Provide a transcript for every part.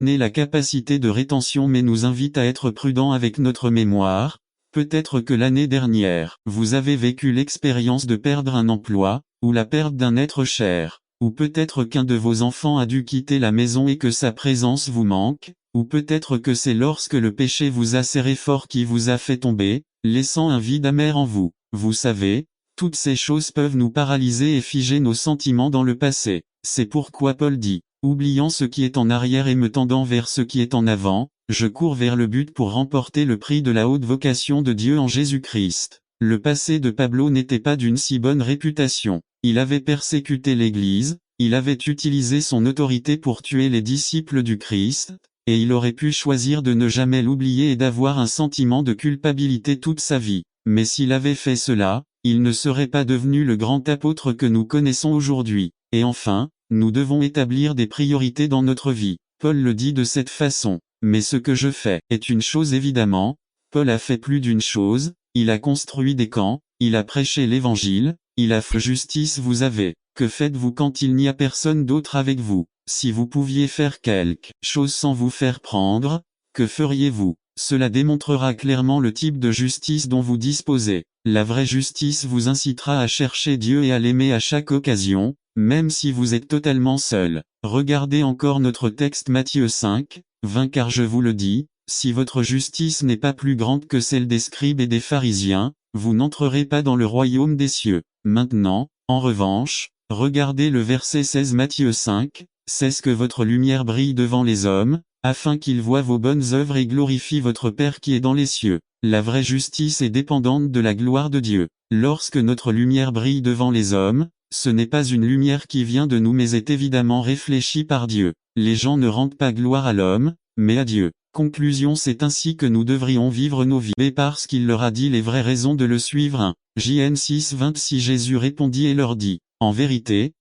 n'est la capacité de rétention mais nous invite à être prudents avec notre mémoire. Peut-être que l'année dernière, vous avez vécu l'expérience de perdre un emploi, ou la perte d'un être cher, ou peut-être qu'un de vos enfants a dû quitter la maison et que sa présence vous manque, ou peut-être que c'est lorsque le péché vous a serré fort qui vous a fait tomber, laissant un vide amer en vous. Vous savez, toutes ces choses peuvent nous paralyser et figer nos sentiments dans le passé. C'est pourquoi Paul dit, oubliant ce qui est en arrière et me tendant vers ce qui est en avant, je cours vers le but pour remporter le prix de la haute vocation de Dieu en Jésus-Christ. Le passé de Pablo n'était pas d'une si bonne réputation. Il avait persécuté l'Église, il avait utilisé son autorité pour tuer les disciples du Christ, et il aurait pu choisir de ne jamais l'oublier et d'avoir un sentiment de culpabilité toute sa vie. Mais s'il avait fait cela, il ne serait pas devenu le grand apôtre que nous connaissons aujourd'hui. Et enfin, nous devons établir des priorités dans notre vie. Paul le dit de cette façon. Mais ce que je fais est une chose évidemment. Paul a fait plus d'une chose, il a construit des camps, il a prêché l'évangile, il a fait justice. Vous avez, que faites-vous quand il n'y a personne d'autre avec vous? Si vous pouviez faire quelque chose sans vous faire prendre, que feriez-vous? Cela démontrera clairement le type de justice dont vous disposez. La vraie justice vous incitera à chercher Dieu et à l'aimer à chaque occasion, même si vous êtes totalement seul. Regardez encore notre texte Matthieu 5, 20 car je vous le dis, si votre justice n'est pas plus grande que celle des scribes et des pharisiens, vous n'entrerez pas dans le royaume des cieux. Maintenant, en revanche, regardez le verset 16 Matthieu 5, 16 que votre lumière brille devant les hommes, afin qu'ils voient vos bonnes œuvres et glorifient votre Père qui est dans les cieux. La vraie justice est dépendante de la gloire de Dieu. Lorsque notre lumière brille devant les hommes, ce n'est pas une lumière qui vient de nous mais est évidemment réfléchie par Dieu. Les gens ne rendent pas gloire à l'homme, mais à Dieu. Conclusion, c'est ainsi que nous devrions vivre nos vies. Et parce qu'il leur a dit les vraies raisons de le suivre. 1 J.N. 6, 26 Jésus répondit et leur dit, en vérité,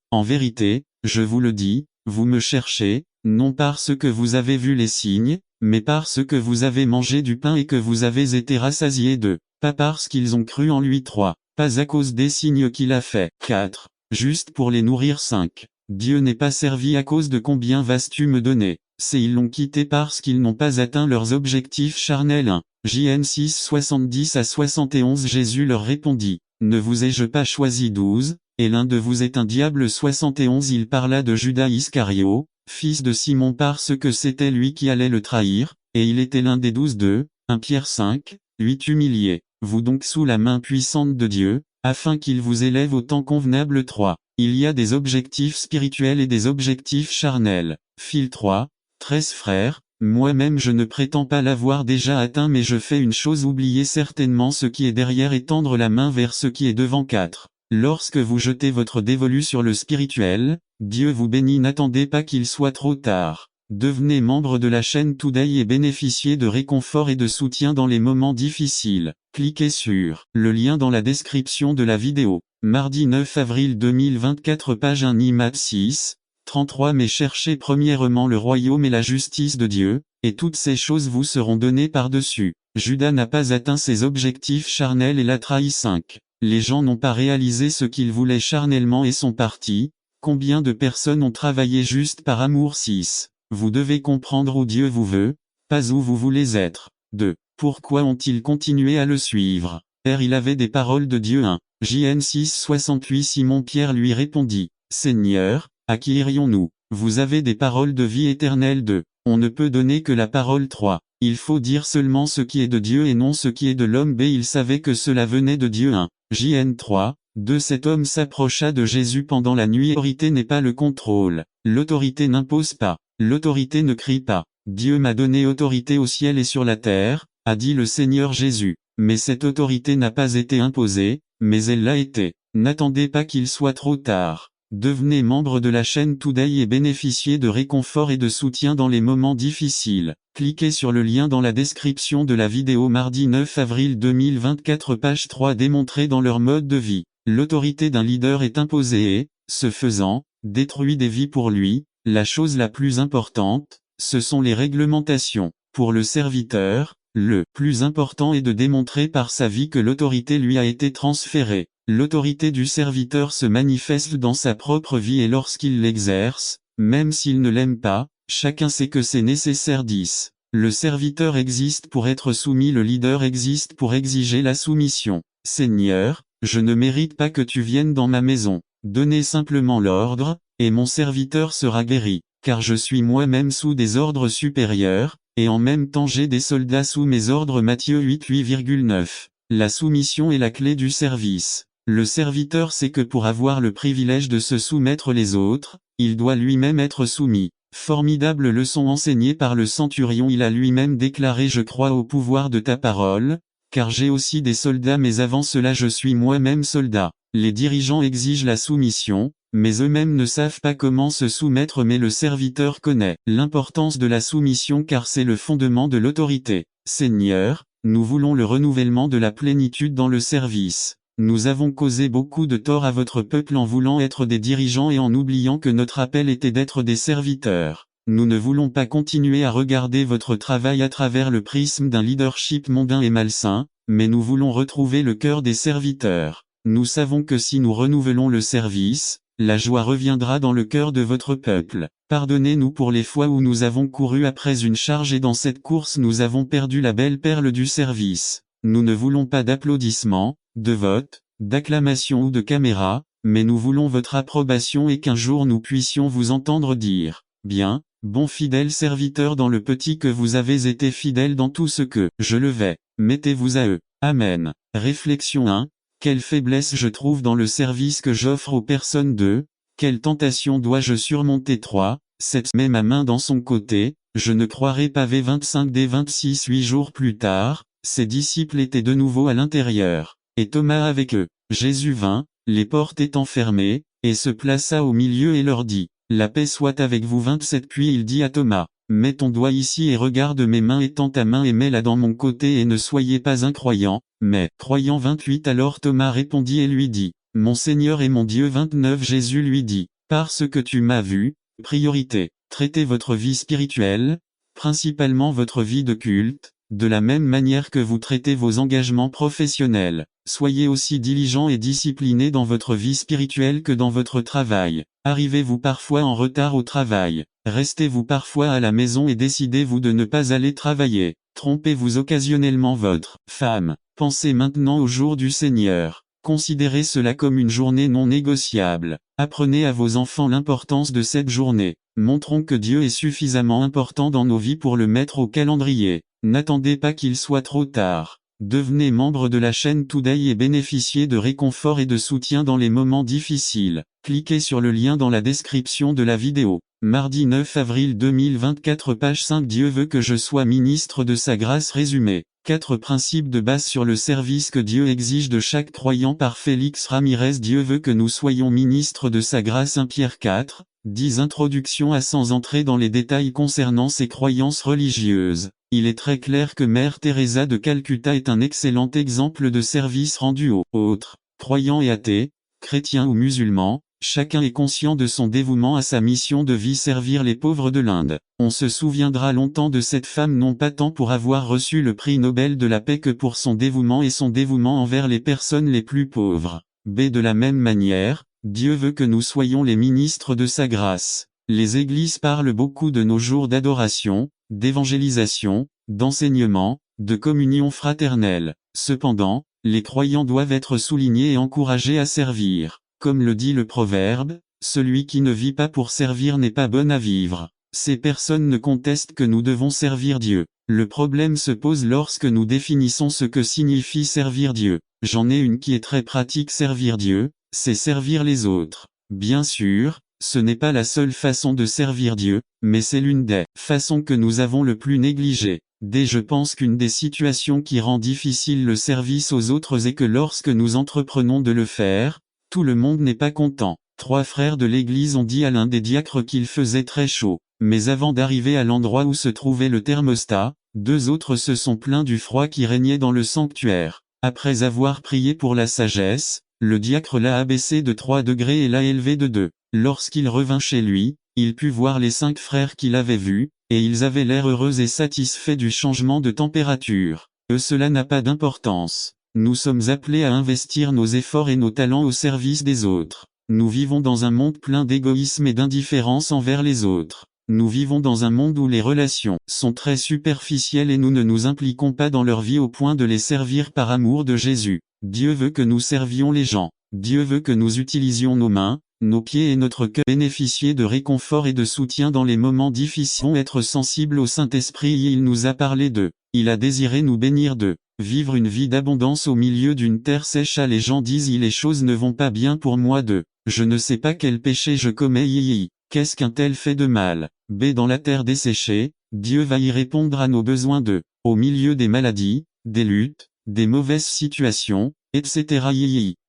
je vous le dis, vous me cherchez, non parce que vous avez vu les signes, mais parce que vous avez mangé du pain et que vous avez été rassasiés d'eux. Pas parce qu'ils ont cru en lui. 3. Pas à cause des signes qu'il a fait. 4. Juste pour les nourrir. 5. Dieu n'est pas servi à cause de combien vas-tu me donner. C'est ils l'ont quitté parce qu'ils n'ont pas atteint leurs objectifs charnels. 1 J.N. 6, 70 à 71 Jésus leur répondit, ne vous ai-je pas choisi 12, et l'un de vous est un diable. 71 Il parla de Judas Iscario, fils de Simon parce que c'était lui qui allait le trahir, et il était l'un des 12. 2 1 Pierre 5, 8 Humiliez, vous donc sous la main puissante de Dieu, afin qu'il vous élève au temps convenable. 3. Il y a des objectifs spirituels et des objectifs charnels. Fil 3, 13 Frères, moi-même je ne prétends pas l'avoir déjà atteint mais je fais une chose, oublier certainement ce qui est derrière et tendre la main vers ce qui est devant. 4. Lorsque vous jetez votre dévolu sur le spirituel, Dieu vous bénit. N'attendez pas qu'il soit trop tard. Devenez membre de la chaîne Today et bénéficiez de réconfort et de soutien dans les moments difficiles. Cliquez sur le lien dans la description de la vidéo. Mardi 9 avril 2024 page 1 Matthieu 6, 33 Mais cherchez premièrement le royaume et la justice de Dieu, et toutes ces choses vous seront données par-dessus. Judas n'a pas atteint ses objectifs charnels et l'a trahi. 5. Les gens n'ont pas réalisé ce qu'ils voulaient charnellement et sont partis. Combien de personnes ont travaillé juste par amour? 6. Vous devez comprendre où Dieu vous veut, pas où vous voulez être. 2. Pourquoi ont-ils continué à le suivre? Car il avait des paroles de Dieu. 1 J.N. 6, 68 Simon-Pierre lui répondit, Seigneur, à qui irions-nous? Vous avez des paroles de vie éternelle. 2. On ne peut donner que la parole. 3. Il faut dire seulement ce qui est de Dieu et non ce qui est de l'homme. B. Il savait que cela venait de Dieu. 1 J.N. 3, 2 Cet homme s'approcha de Jésus pendant la nuit. L'autorité n'est pas le contrôle. L'autorité n'impose pas. L'autorité ne crie pas. Dieu m'a donné autorité au ciel et sur la terre, a dit le Seigneur Jésus. Mais cette autorité n'a pas été imposée, mais elle l'a été. N'attendez pas qu'il soit trop tard. Devenez membre de la chaîne Today et bénéficiez de réconfort et de soutien dans les moments difficiles. Cliquez sur le lien dans la description de la vidéo. Mardi 9 avril 2024 page 3 Démontré dans leur mode de vie. L'autorité d'un leader est imposée et, ce faisant, détruit des vies. Pour lui, la chose la plus importante, ce sont les réglementations. Pour le serviteur, le plus important est de démontrer par sa vie que l'autorité lui a été transférée. L'autorité du serviteur se manifeste dans sa propre vie et lorsqu'il l'exerce, même s'il ne l'aime pas, Chacun sait que c'est nécessaire. 10. Le serviteur existe pour être soumis, le leader existe pour exiger la soumission. Seigneur, je ne mérite pas que tu viennes dans ma maison. Donnez simplement l'ordre, et mon serviteur sera guéri, car je suis moi-même sous des ordres supérieurs, et en même temps j'ai des soldats sous mes ordres. Matthieu 8:9. La soumission est la clé du service. Le serviteur sait que pour avoir le privilège de se soumettre les autres, il doit lui-même être soumis. Formidable leçon enseignée par le centurion. Il a lui-même déclaré: je crois au pouvoir de ta parole, car j'ai aussi des soldats, mais avant cela je suis moi-même soldat. Les dirigeants exigent la soumission, mais eux-mêmes ne savent pas comment se soumettre, mais le serviteur connaît l'importance de la soumission car c'est le fondement de l'autorité. Seigneur, nous voulons le renouvellement de la plénitude dans le service. Nous avons causé beaucoup de tort à votre peuple en voulant être des dirigeants et en oubliant que notre appel était d'être des serviteurs. Nous ne voulons pas continuer à regarder votre travail à travers le prisme d'un leadership mondain et malsain, mais nous voulons retrouver le cœur des serviteurs. Nous savons que si nous renouvelons le service, la joie reviendra dans le cœur de votre peuple. Pardonnez-nous pour les fois où nous avons couru après une charge et dans cette course nous avons perdu la belle perle du service. Nous ne voulons pas d'applaudissements, de votes, d'acclamations ou de caméras, mais nous voulons votre approbation et qu'un jour nous puissions vous entendre dire: bien, bon fidèle serviteur, dans le petit que vous avez été fidèle dans tout ce que je le vais. Mettez-vous à eux. Amen. Réflexion 1. Quelle faiblesse je trouve dans le service que j'offre aux personnes. 2. Quelle tentation dois-je surmonter. 3. 7. Mets ma main dans son côté, je ne croirai pas. V25D26. 8 jours plus tard, ses disciples étaient de nouveau à l'intérieur, et Thomas avec eux. Jésus vint, les portes étant fermées, et se plaça au milieu et leur dit: la paix soit avec vous. 27. Puis il dit à Thomas: mets ton doigt ici et regarde mes mains, étends ta main et mets-la dans mon côté, et ne soyez pas incroyant, mais croyant. 28. Alors Thomas répondit et lui dit: mon Seigneur et mon Dieu. 29. Jésus lui dit: parce que tu m'as vu. Priorité. Traitez votre vie spirituelle, principalement votre vie de culte, de la même manière que vous traitez vos engagements professionnels. Soyez aussi diligent et discipliné dans votre vie spirituelle que dans votre travail. Arrivez-vous parfois en retard au travail? Restez-vous parfois à la maison et décidez-vous de ne pas aller travailler? Trompez-vous occasionnellement votre femme? Pensez maintenant au jour du Seigneur. Considérez cela comme une journée non négociable. Apprenez à vos enfants l'importance de cette journée. Montrons que Dieu est suffisamment important dans nos vies pour le mettre au calendrier. N'attendez pas qu'il soit trop tard. Devenez membre de la chaîne Today et bénéficiez de réconfort et de soutien dans les moments difficiles. Cliquez sur le lien dans la description de la vidéo. Mardi 9 avril 2024, page 5. Dieu veut que je sois ministre de sa grâce. Résumé. 4 principes de base sur le service que Dieu exige de chaque croyant par Félix Ramirez. Dieu veut que nous soyons ministres de sa grâce. 1 Pierre 4, 10. Introduction à sans entrer dans les détails concernant ses croyances religieuses. Il est très clair que Mère Teresa de Calcutta est un excellent exemple de service rendu aux autres, croyants et athées, chrétiens ou musulmans. Chacun est conscient de son dévouement à sa mission de vie, servir les pauvres de l'Inde. On se souviendra longtemps de cette femme, non pas tant pour avoir reçu le prix Nobel de la paix que pour son dévouement et son dévouement envers les personnes les plus pauvres. De la même manière, Dieu veut que nous soyons les ministres de sa grâce. Les églises parlent beaucoup de nos jours d'adoration, d'évangélisation, d'enseignement, de communion fraternelle. Cependant, les croyants doivent être soulignés et encouragés à servir. Comme le dit le proverbe, celui qui ne vit pas pour servir n'est pas bon à vivre. Ces personnes ne contestent que nous devons servir Dieu. Le problème se pose lorsque nous définissons ce que signifie servir Dieu. J'en ai une qui est très pratique. Servir Dieu, c'est servir les autres. Bien sûr, ce n'est pas la seule façon de servir Dieu, mais c'est l'une des façons que nous avons le plus négligées. Je pense qu'une des situations qui rend difficile le service aux autres est que lorsque nous entreprenons de le faire, tout le monde n'est pas content. 3 frères de l'église ont dit à l'un des diacres qu'il faisait très chaud, mais avant d'arriver à l'endroit où se trouvait le thermostat, 2 autres se sont plaints du froid qui régnait dans le sanctuaire. Après avoir prié pour la sagesse, le diacre l'a abaissé de 3 degrés et l'a élevé de 2. Lorsqu'il revint chez lui, il put voir les 5 frères qu'il avait vus, et ils avaient l'air heureux et satisfaits du changement de température. Cela n'a pas d'importance. Nous sommes appelés à investir nos efforts et nos talents au service des autres. Nous vivons dans un monde plein d'égoïsme et d'indifférence envers les autres. Nous vivons dans un monde où les relations sont très superficielles et nous ne nous impliquons pas dans leur vie au point de les servir par amour de Jésus. Dieu veut que nous servions les gens. Dieu veut que nous utilisions nos mains, nos pieds et notre cœur, bénéficier de réconfort et de soutien dans les moments difficiles, être sensibles au Saint-Esprit. Il nous a parlé d'eux. Il a désiré nous bénir d'eux. Vivre une vie d'abondance au milieu d'une terre sèche. Les gens disent les choses ne vont pas bien pour moi d'eux. Je ne sais pas quel péché je commets. Qu'est-ce qu'un tel fait de mal? Dans la terre desséchée, Dieu va y répondre à nos besoins d'eux. Au milieu des maladies, des luttes, des mauvaises situations, etc.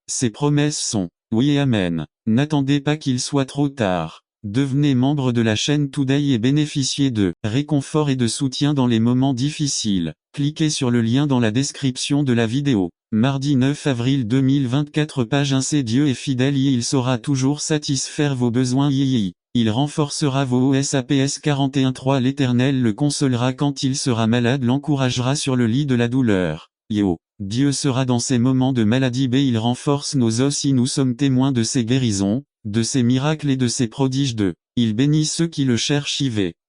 Ces promesses sont oui et amen. N'attendez pas qu'il soit trop tard. Devenez membre de la chaîne Today et bénéficiez de réconfort et de soutien dans les moments difficiles. Cliquez sur le lien dans la description de la vidéo. Mardi 9 avril 2024, page 1. C'est Dieu est fidèle, il saura toujours satisfaire vos besoins. Il renforcera vos OSAPS 41.3. L'Éternel le consolera quand il sera malade, l'encouragera sur le lit de la douleur. Dieu sera dans ces moments de maladie. Il renforce nos os. Nous sommes témoins de ses guérisons, de ses miracles et de ses prodiges. Il bénit ceux qui le cherchent.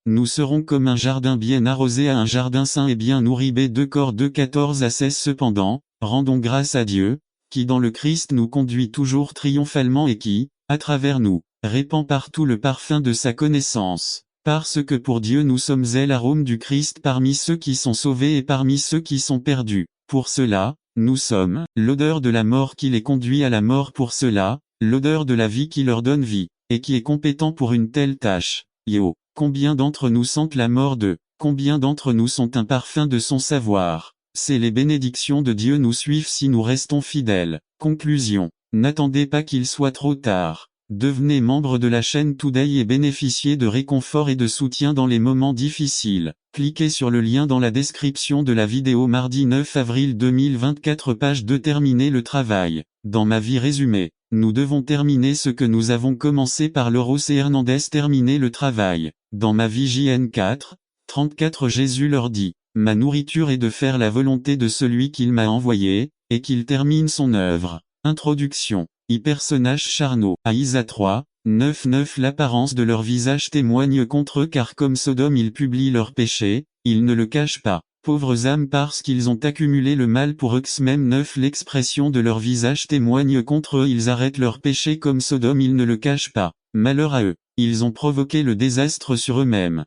Nous serons comme un jardin bien arrosé, à un jardin saint et bien nourri. 2 Cor 2:14-16. Cependant, rendons grâce à Dieu, qui dans le Christ nous conduit toujours triomphalement et qui, à travers nous, répand partout le parfum de sa connaissance. Parce que pour Dieu nous sommes l'arôme du Christ parmi ceux qui sont sauvés et parmi ceux qui sont perdus. Pour cela, nous sommes l'odeur de la mort qui les conduit à la mort. Pour cela, l'odeur de la vie qui leur donne vie, et qui est compétent pour une telle tâche. Combien d'entre nous sentent la mort de? Combien d'entre nous sont un parfum de son savoir? C'est les bénédictions de Dieu nous suivent si nous restons fidèles. Conclusion. N'attendez pas qu'il soit trop tard. Devenez membre de la chaîne Today et bénéficiez de réconfort et de soutien dans les moments difficiles. Cliquez sur le lien dans la description de la vidéo. Mardi 9 avril 2024, page 2. Terminer le travail. Dans ma vie résumée, nous devons terminer ce que nous avons commencé. Par Lauro C. Hernandez. Terminer le travail. Dans ma vie JN 4, 34. Jésus leur dit, ma nourriture est de faire la volonté de celui qu'il m'a envoyé, et qu'il termine son œuvre. Introduction. Personnages charnaux. Isa 3, 9-9. L'apparence de leur visage témoigne contre eux, car comme Sodome ils publient leurs péchés, ils ne le cachent pas. Pauvres âmes, parce qu'ils ont accumulé le mal pour eux. Même 9. L'expression de leur visage témoigne contre eux, ils arrêtent leurs péchés comme Sodome, ils ne le cachent pas. Malheur à eux. Ils ont provoqué le désastre sur eux-mêmes.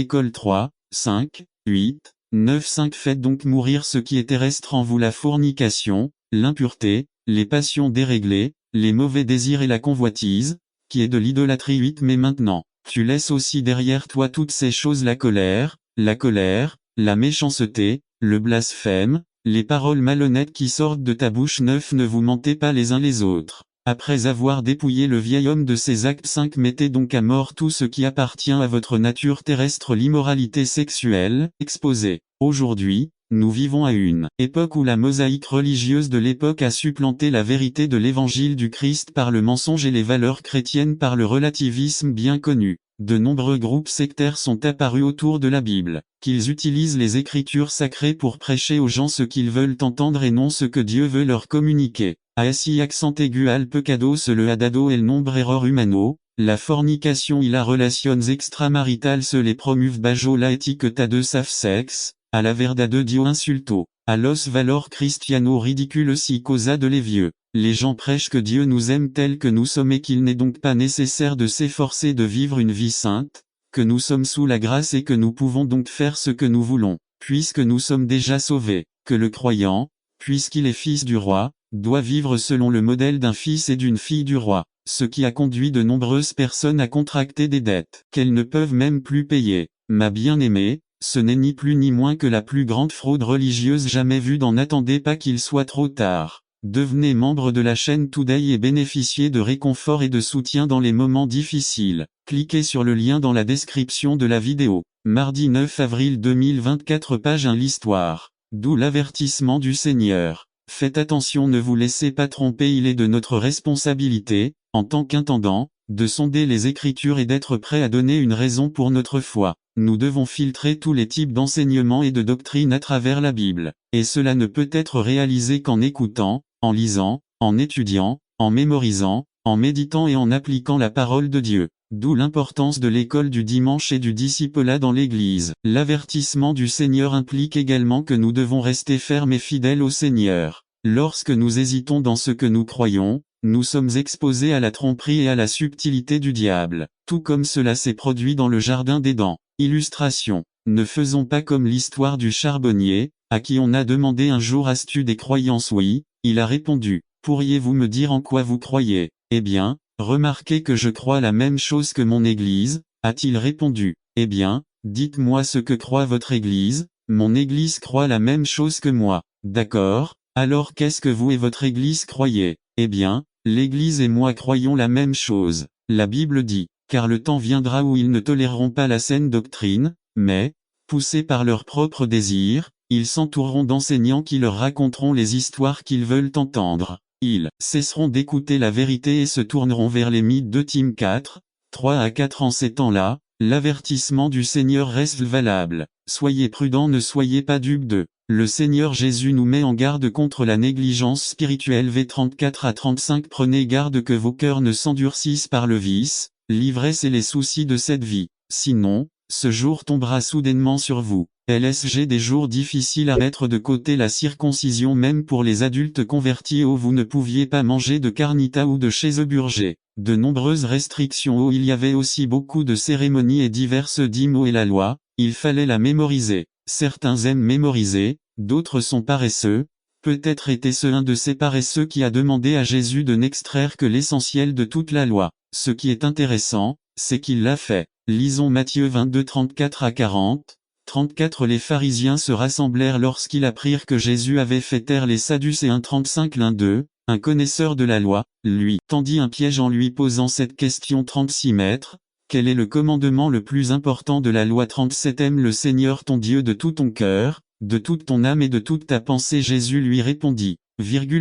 Col 3, 5, 8, 9. 5. Faites donc mourir ce qui est terrestre en vous, la fornication, l'impureté, les passions déréglées, les mauvais désirs et la convoitise, qui est de l'idolâtrie. 8. Mais maintenant, tu laisses aussi derrière toi toutes ces choses: la colère, la méchanceté, le blasphème, les paroles malhonnêtes qui sortent de ta bouche. 9. Ne vous mentez pas les uns les autres. Après avoir dépouillé le vieil homme de ses actes. 5. Mettez donc à mort tout ce qui appartient à votre nature terrestre: l'immoralité sexuelle, exposée. Aujourd'hui, nous vivons à une époque où la mosaïque religieuse de l'époque a supplanté la vérité de l'évangile du Christ par le mensonge et les valeurs chrétiennes par le relativisme bien connu. De nombreux groupes sectaires sont apparus autour de la Bible, qu'ils utilisent les écritures sacrées pour prêcher aux gens ce qu'ils veulent entendre et non ce que Dieu veut leur communiquer. Asi accent aigu al pecados le adado el nombre error humano, la fornication y la relations extramaritales se les promuve bajo la etiqueta de safe sex, a la verdad Dio insulto, a los valor cristiano ridicule si causa de les vieux. Les gens prêchent que Dieu nous aime tels que nous sommes et qu'il n'est donc pas nécessaire de s'efforcer de vivre une vie sainte, que nous sommes sous la grâce et que nous pouvons donc faire ce que nous voulons, puisque nous sommes déjà sauvés, que le croyant, puisqu'il est fils du roi, doit vivre selon le modèle d'un fils et d'une fille du roi, ce qui a conduit de nombreuses personnes à contracter des dettes qu'elles ne peuvent même plus payer. Ma bien-aimée, ce n'est ni plus ni moins que la plus grande fraude religieuse jamais vue. N'attendez pas qu'il soit trop tard. Devenez membre de la chaîne Today et bénéficiez de réconfort et de soutien dans les moments difficiles. Cliquez sur le lien dans la description de la vidéo. Mardi 9 avril 2024, page 1. L'histoire. D'où l'avertissement du Seigneur. Faites attention, ne vous laissez pas tromper. Il est de notre responsabilité, en tant qu'intendant, de sonder les Écritures et d'être prêt à donner une raison pour notre foi. Nous devons filtrer tous les types d'enseignements et de doctrines à travers la Bible, et cela ne peut être réalisé qu'en écoutant, en lisant, en étudiant, en mémorisant, en méditant et en appliquant la parole de Dieu. D'où l'importance de l'école du dimanche et du discipulat dans l'Église. L'avertissement du Seigneur implique également que nous devons rester fermes et fidèles au Seigneur. Lorsque nous hésitons dans ce que nous croyons, nous sommes exposés à la tromperie et à la subtilité du diable, tout comme cela s'est produit dans le jardin d'Éden. Illustration. Ne faisons pas comme l'histoire du charbonnier, à qui on a demandé un jour: as-tu des croyances? Oui, il a répondu. Pourriez-vous me dire en quoi vous croyez? Eh bien, remarquez que je crois la même chose que mon Église, a-t-il répondu. Eh bien, dites-moi ce que croit votre Église. Mon Église croit la même chose que moi. D'accord, alors qu'est-ce que vous et votre Église croyez? Eh bien, l'Église et moi croyons la même chose. La Bible dit, car le temps viendra où ils ne toléreront pas la saine doctrine, mais, poussés par leurs propres désirs, ils s'entoureront d'enseignants qui leur raconteront les histoires qu'ils veulent entendre. Ils cesseront d'écouter la vérité et se tourneront vers les mythes. 2 Tim 4, 3 à 4. En ces temps-là, l'avertissement du Seigneur reste valable. Soyez prudents, ne soyez pas dupes de. Le Seigneur Jésus nous met en garde contre la négligence spirituelle. V 34 à 35. Prenez garde que vos cœurs ne s'endurcissent par le vice, l'ivresse et les soucis de cette vie. Sinon, ce jour tombera soudainement sur vous. LSG. Des jours difficiles à mettre de côté la circoncision même pour les adultes convertis. Vous ne pouviez pas manger de carnita ou de chéseburger. De nombreuses restrictions. Il y avait aussi beaucoup de cérémonies et diverses dîmes. Et la loi, il fallait la mémoriser. Certains aiment mémoriser, d'autres sont paresseux. Peut-être était-ce un de ces paresseux qui a demandé à Jésus de n'extraire que l'essentiel de toute la loi. Ce qui est intéressant, c'est qu'il l'a fait. Lisons Matthieu 22 34 à 40. 34. Les pharisiens se rassemblèrent lorsqu'ils apprirent que Jésus avait fait taire les Sadducéens. 35. L'un d'eux, un connaisseur de la loi, lui tendit un piège en lui posant cette question. 36. Maître, quel est le commandement le plus important de la loi? 37. Aime le Seigneur ton Dieu de tout ton cœur, de toute ton âme et de toute ta pensée. Jésus lui répondit.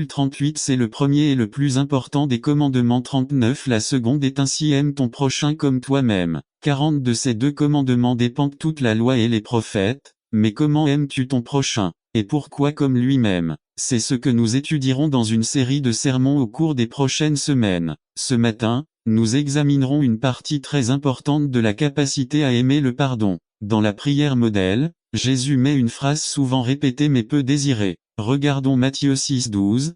38. C'est le premier et le plus important des commandements. 39. La seconde est ainsi: aime ton prochain comme toi-même. 40. De ces 2 commandements dépendent toute la loi et les prophètes. Mais comment aimes-tu ton prochain? Et pourquoi comme lui-même? C'est ce que nous étudierons dans une série de sermons au cours des prochaines semaines. Ce matin, nous examinerons une partie très importante de la capacité à aimer: le pardon. Dans la prière modèle, Jésus met une phrase souvent répétée mais peu désirée. Regardons Matthieu 6 12.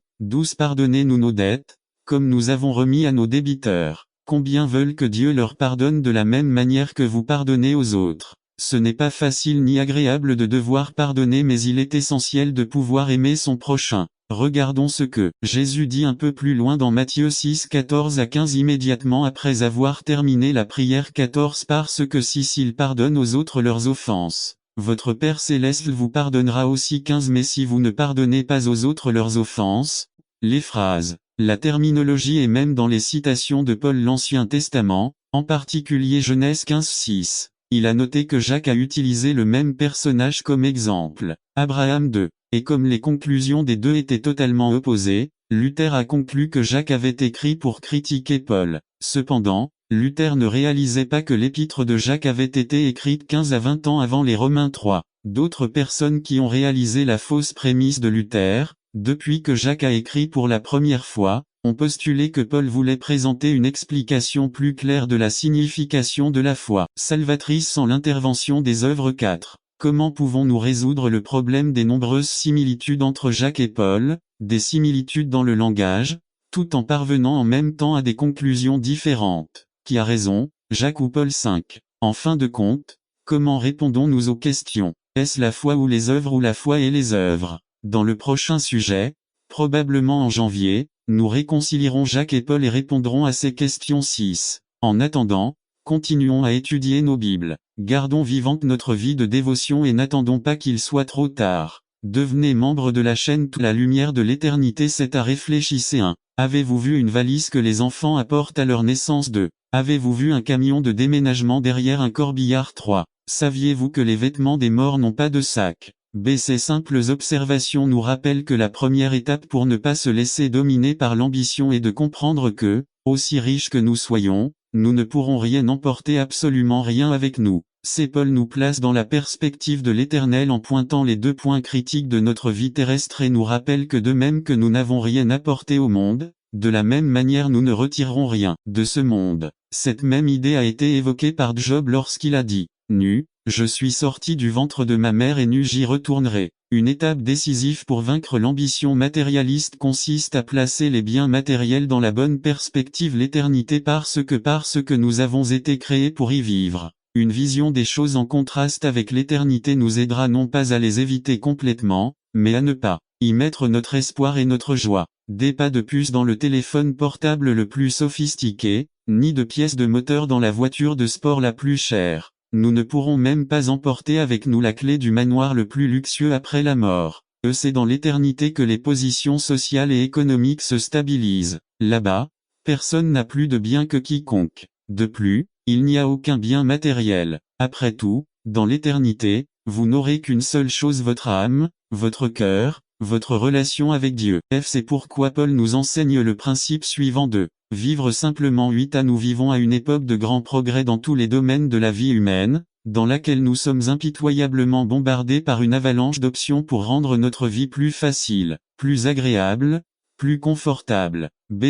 Pardonnez-nous nos dettes, comme nous avons remis à nos débiteurs. Combien veulent que Dieu leur pardonne de la même manière que vous pardonnez aux autres? Ce n'est pas facile ni agréable de devoir pardonner, mais il est essentiel de pouvoir aimer son prochain. Regardons ce que Jésus dit un peu plus loin dans Matthieu 6 14 à 15, immédiatement après avoir terminé la prière. 14. Parce que si s'ils pardonnent aux autres leurs offenses, votre Père Céleste vous pardonnera aussi. 15. Mais si vous ne pardonnez pas aux autres leurs offenses, les phrases, la terminologie et même dans les citations de Paul l'Ancien Testament, en particulier Genèse 15 6. Il a noté que Jacques a utilisé le même personnage comme exemple. Abraham 2. Et comme les conclusions des deux étaient totalement opposées, Luther a conclu que Jacques avait écrit pour critiquer Paul. Cependant, Luther ne réalisait pas que l'épître de Jacques avait été écrite 15 à 20 ans avant les Romains 3. D'autres personnes qui ont réalisé la fausse prémisse de Luther, depuis que Jacques a écrit pour la première fois, ont postulé que Paul voulait présenter une explication plus claire de la signification de la foi salvatrice sans l'intervention des œuvres. 4. Comment pouvons-nous résoudre le problème des nombreuses similitudes entre Jacques et Paul, des similitudes dans le langage, tout en parvenant en même temps à des conclusions différentes? Qui a raison, Jacques ou Paul? 5. En fin de compte, comment répondons-nous aux questions? Est-ce la foi ou les œuvres ou la foi et les œuvres? Dans le prochain sujet, probablement en janvier, nous réconcilierons Jacques et Paul et répondrons à ces questions. 6. En attendant, continuons à étudier nos Bibles. Gardons vivante notre vie de dévotion et n'attendons pas qu'il soit trop tard. Devenez membre de la chaîne Toute la lumière de l'éternité. 7. À réfléchissez. 1. Avez-vous vu une valise que les enfants apportent à leur naissance? 2. Avez-vous vu un camion de déménagement derrière un corbillard? 3. Saviez-vous que les vêtements des morts n'ont pas de sac? B. Ces simples observations nous rappellent que la première étape pour ne pas se laisser dominer par l'ambition est de comprendre que, aussi riches que nous soyons, nous ne pourrons rien emporter, absolument rien avec nous. C. Paul nous place dans la perspective de l'Éternel en pointant les 2 points critiques de notre vie terrestre et nous rappelle que de même que nous n'avons rien apporté au monde, De la même manière nous ne retirerons rien de ce monde. Cette même idée a été évoquée par Job lorsqu'il a dit « Nu, je suis sorti du ventre de ma mère et nu j'y retournerai ». Une étape décisive pour vaincre l'ambition matérialiste consiste à placer les biens matériels dans la bonne perspective l'éternité parce que nous avons été créés pour y vivre. Une vision des choses en contraste avec l'éternité nous aidera non pas à les éviter complètement, mais à ne pas y mettre notre espoir et notre joie. Des pas de puce dans le téléphone portable le plus sophistiqué, ni de pièces de moteur dans la voiture de sport la plus chère. Nous ne pourrons même pas emporter avec nous la clé du manoir le plus luxueux après la mort. C'est dans l'éternité que les positions sociales et économiques se stabilisent. Là-bas, personne n'a plus de bien que quiconque. De plus, il n'y a aucun bien matériel. Après tout, dans l'éternité, vous n'aurez qu'une seule chose, votre âme, votre cœur, votre relation avec Dieu. C'est pourquoi Paul nous enseigne le principe suivant de vivre simplement. 8 Nous vivons à une époque de grand progrès dans tous les domaines de la vie humaine, dans laquelle nous sommes impitoyablement bombardés par une avalanche d'options pour rendre notre vie plus facile, plus agréable, plus confortable.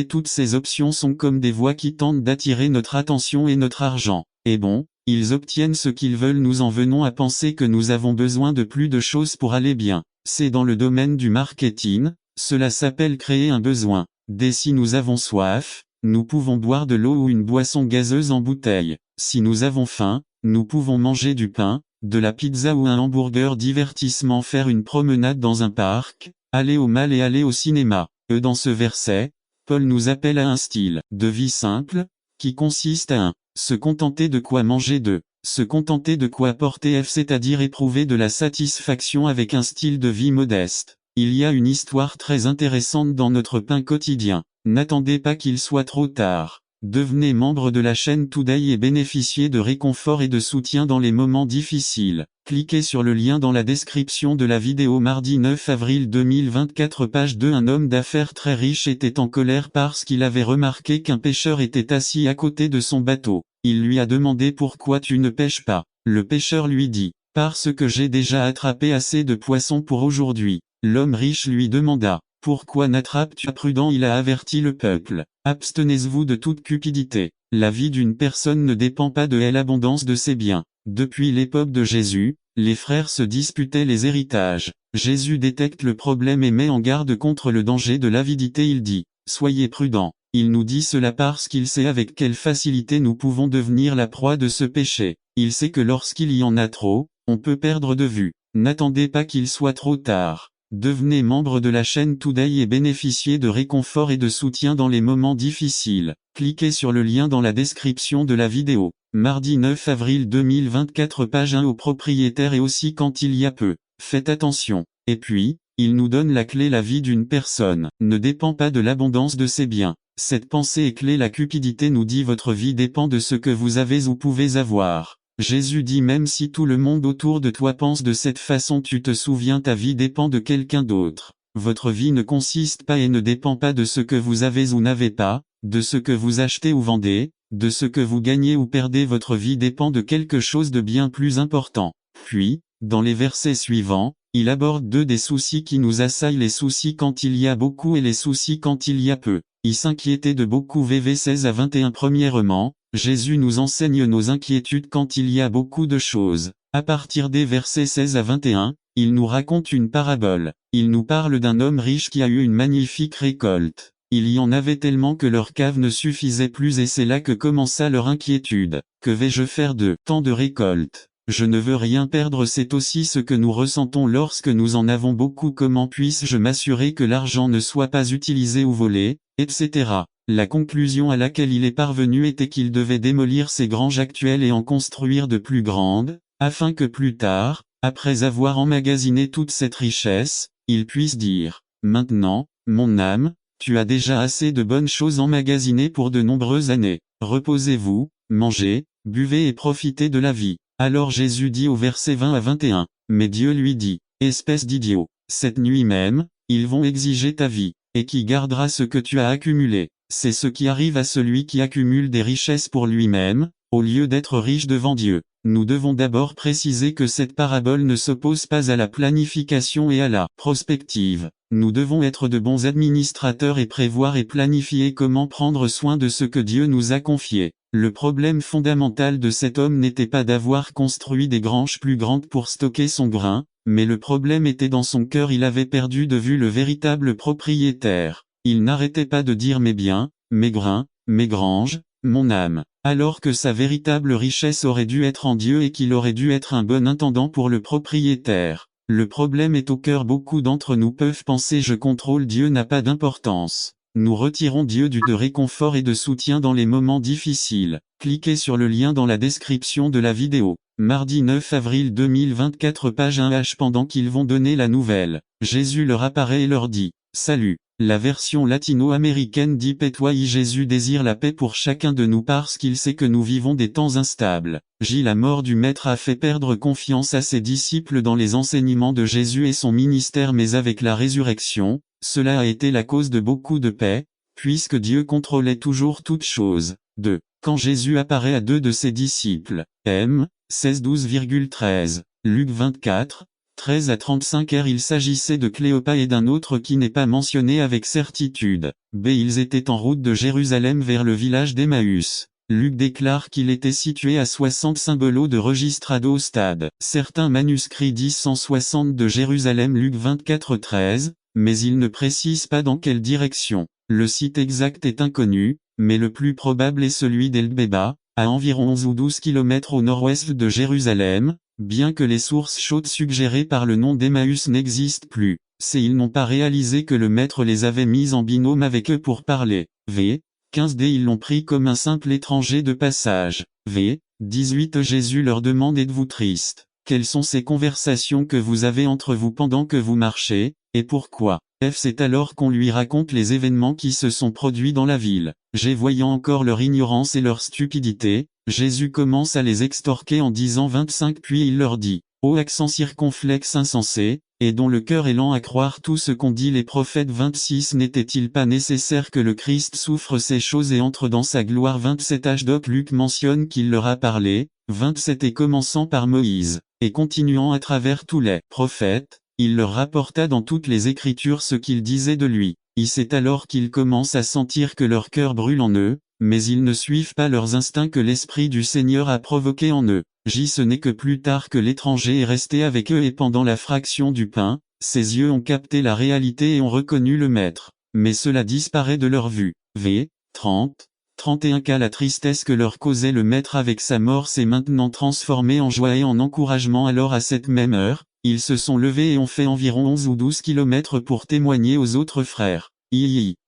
Toutes ces options sont comme des voies qui tentent d'attirer notre attention et notre argent. Et bon, ils obtiennent ce qu'ils veulent. Nous en venons à penser que nous avons besoin de plus de choses pour aller bien. C'est dans le domaine du marketing, cela s'appelle créer un besoin. Dès si nous avons soif, nous pouvons boire de l'eau ou une boisson gazeuse en bouteille. Si nous avons faim, nous pouvons manger du pain, de la pizza ou un hamburger. Divertissement, faire une promenade dans un parc, aller au mall et aller au cinéma. Dans ce verset, Paul nous appelle à un style de vie simple, qui consiste à 1. Se contenter de quoi manger, 2. Se contenter de quoi porter, c'est-à-dire éprouver de la satisfaction avec un style de vie modeste. Il y a une histoire très intéressante dans notre pain quotidien. N'attendez pas qu'il soit trop tard. Devenez membre de la chaîne Today et bénéficiez de réconfort et de soutien dans les moments difficiles. Cliquez sur le lien dans la description de la vidéo. Mardi 9 avril 2024, page 2. Un homme d'affaires très riche était en colère parce qu'il avait remarqué qu'un pêcheur était assis à côté de son bateau. Il lui a demandé pourquoi tu ne pêches pas. Le pêcheur lui dit, parce que j'ai déjà attrapé assez de poissons pour aujourd'hui. L'homme riche lui demanda, pourquoi n'attrapes-tu pas? Prudent, il a averti le peuple. Abstenez-vous de toute cupidité. La vie d'une personne ne dépend pas de l'abondance de ses biens. Depuis l'époque de Jésus, les frères se disputaient les héritages. Jésus détecte le problème et met en garde contre le danger de l'avidité. Il dit, soyez prudents. Il nous dit cela parce qu'il sait avec quelle facilité nous pouvons devenir la proie de ce péché. Il sait que lorsqu'il y en a trop, on peut perdre de vue. N'attendez pas qu'il soit trop tard. Devenez membre de la chaîne Today et bénéficiez de réconfort et de soutien dans les moments difficiles. Cliquez sur le lien dans la description de la vidéo. Mardi 9 avril 2024, page 1. Au propriétaire et aussi quand il y a peu. Faites attention. Et puis, il nous donne la clé. La vie d'une personne ne dépend pas de l'abondance de ses biens. Cette pensée est clé. La cupidité nous dit votre vie dépend de ce que vous avez ou pouvez avoir. Jésus dit même si tout le monde autour de toi pense de cette façon, tu te souviens, ta vie dépend de quelqu'un d'autre. Votre vie ne consiste pas et ne dépend pas de ce que vous avez ou n'avez pas, de ce que vous achetez ou vendez, de ce que vous gagnez ou perdez. Votre vie dépend de quelque chose de bien plus important. Puis, dans les versets suivants, il aborde 2 des soucis qui nous assaillent, les soucis quand il y a beaucoup et les soucis quand il y a peu. Y s'inquiéter de beaucoup. VV 16 à 21. Premièrement, Jésus nous enseigne nos inquiétudes quand il y a beaucoup de choses. À partir des versets 16 à 21, il nous raconte une parabole. Il nous parle d'un homme riche qui a eu une magnifique récolte. Il y en avait tellement que leur cave ne suffisait plus et c'est là que commença leur inquiétude. Que vais-je faire de tant de récoltes? Je ne veux rien perdre. C'est aussi ce que nous ressentons lorsque nous en avons beaucoup. Comment puisse-je m'assurer que l'argent ne soit pas utilisé ou volé, etc. La conclusion à laquelle il est parvenu était qu'il devait démolir ses granges actuelles et en construire de plus grandes, afin que plus tard, après avoir emmagasiné toute cette richesse, il puisse dire, maintenant, mon âme, tu as déjà assez de bonnes choses emmagasinées pour de nombreuses années. Reposez-vous, mangez, buvez et profitez de la vie. Alors Jésus dit au verset 20 à 21, mais Dieu lui dit, espèce d'idiot, cette nuit même, ils vont exiger ta vie, et qui gardera ce que tu as accumulé? C'est ce qui arrive à celui qui accumule des richesses pour lui-même, au lieu d'être riche devant Dieu. Nous devons d'abord préciser que cette parabole ne s'oppose pas à la planification et à la prospective. Nous devons être de bons administrateurs et prévoir et planifier comment prendre soin de ce que Dieu nous a confié. Le problème fondamental de cet homme n'était pas d'avoir construit des granges plus grandes pour stocker son grain, mais le problème était dans son cœur. Il avait perdu de vue le véritable propriétaire. Il n'arrêtait pas de dire mes biens, mes grains, mes granges, mon âme, alors que sa véritable richesse aurait dû être en Dieu et qu'il aurait dû être un bon intendant pour le propriétaire. Le problème est au cœur. Beaucoup d'entre nous peuvent penser je contrôle Dieu n'a pas d'importance. Nous retirons Dieu de réconfort et de soutien dans les moments difficiles. Cliquez sur le lien dans la description de la vidéo. Mardi 9 avril 2024 page 1h. Pendant qu'ils vont donner la nouvelle, Jésus leur apparaît et leur dit « Salut ». La version latino-américaine dit « Paix-toi ». Jésus désire la paix pour chacun de nous parce qu'il sait que nous vivons des temps instables. La mort du Maître a fait perdre confiance à ses disciples dans les enseignements de Jésus et son ministère, mais avec la résurrection, cela a été la cause de beaucoup de paix, puisque Dieu contrôlait toujours toutes choses. 2. Quand Jésus apparaît à deux de ses disciples, M. 16-12,13, Luc 24, 13 à 35 il s'agissait de Cléopas et d'un autre qui n'est pas mentionné avec certitude. B. Ils étaient en route de Jérusalem vers le village d'Emmaüs. Luc déclare qu'il était situé à 60 symbolos de Registrado Stade. Certains manuscrits disent 160 de Jérusalem Luc 24 13, mais il ne précise pas dans quelle direction. Le site exact est inconnu, mais le plus probable est celui d'El-Beba, à environ 11 ou 12 km au nord-ouest de Jérusalem, bien que les sources chaudes suggérées par le nom d'Emmaüs n'existent plus. Ils n'ont pas réalisé que le maître les avait mis en binôme avec eux pour parler. V. 15d Ils l'ont pris comme un simple étranger de passage. V. 18 Jésus leur demande êtes-vous triste? Quelles sont ces conversations que vous avez entre vous pendant que vous marchez, et pourquoi? C'est alors qu'on lui raconte les événements qui se sont produits dans la ville. Voyant encore leur ignorance et leur stupidité, Jésus commence à les extorquer en disant 25 puis il leur dit, ô accent circonflexe insensé, et dont le cœur est lent à croire tout ce qu'ont dit les prophètes 26 N'était-il pas nécessaire que le Christ souffre ces choses et entre dans sa gloire 27 H. Luc mentionne qu'il leur a parlé, 27 et commençant par Moïse, et continuant à travers tous les prophètes, il leur rapporta dans toutes les Écritures ce qu'ils disaient de lui. C'est alors qu'ils commencent à sentir que leur cœur brûle en eux, mais ils ne suivent pas leurs instincts que l'Esprit du Seigneur a provoqués en eux. Ce n'est que plus tard que l'étranger est resté avec eux et pendant la fraction du pain, ses yeux ont capté la réalité et ont reconnu le Maître. Mais cela disparaît de leur vue. V. 30. 31 La tristesse que leur causait le Maître avec sa mort s'est maintenant transformée en joie et en encouragement. Alors à cette même heure, ils se sont levés et ont fait environ 11 ou 12 kilomètres pour témoigner aux autres frères.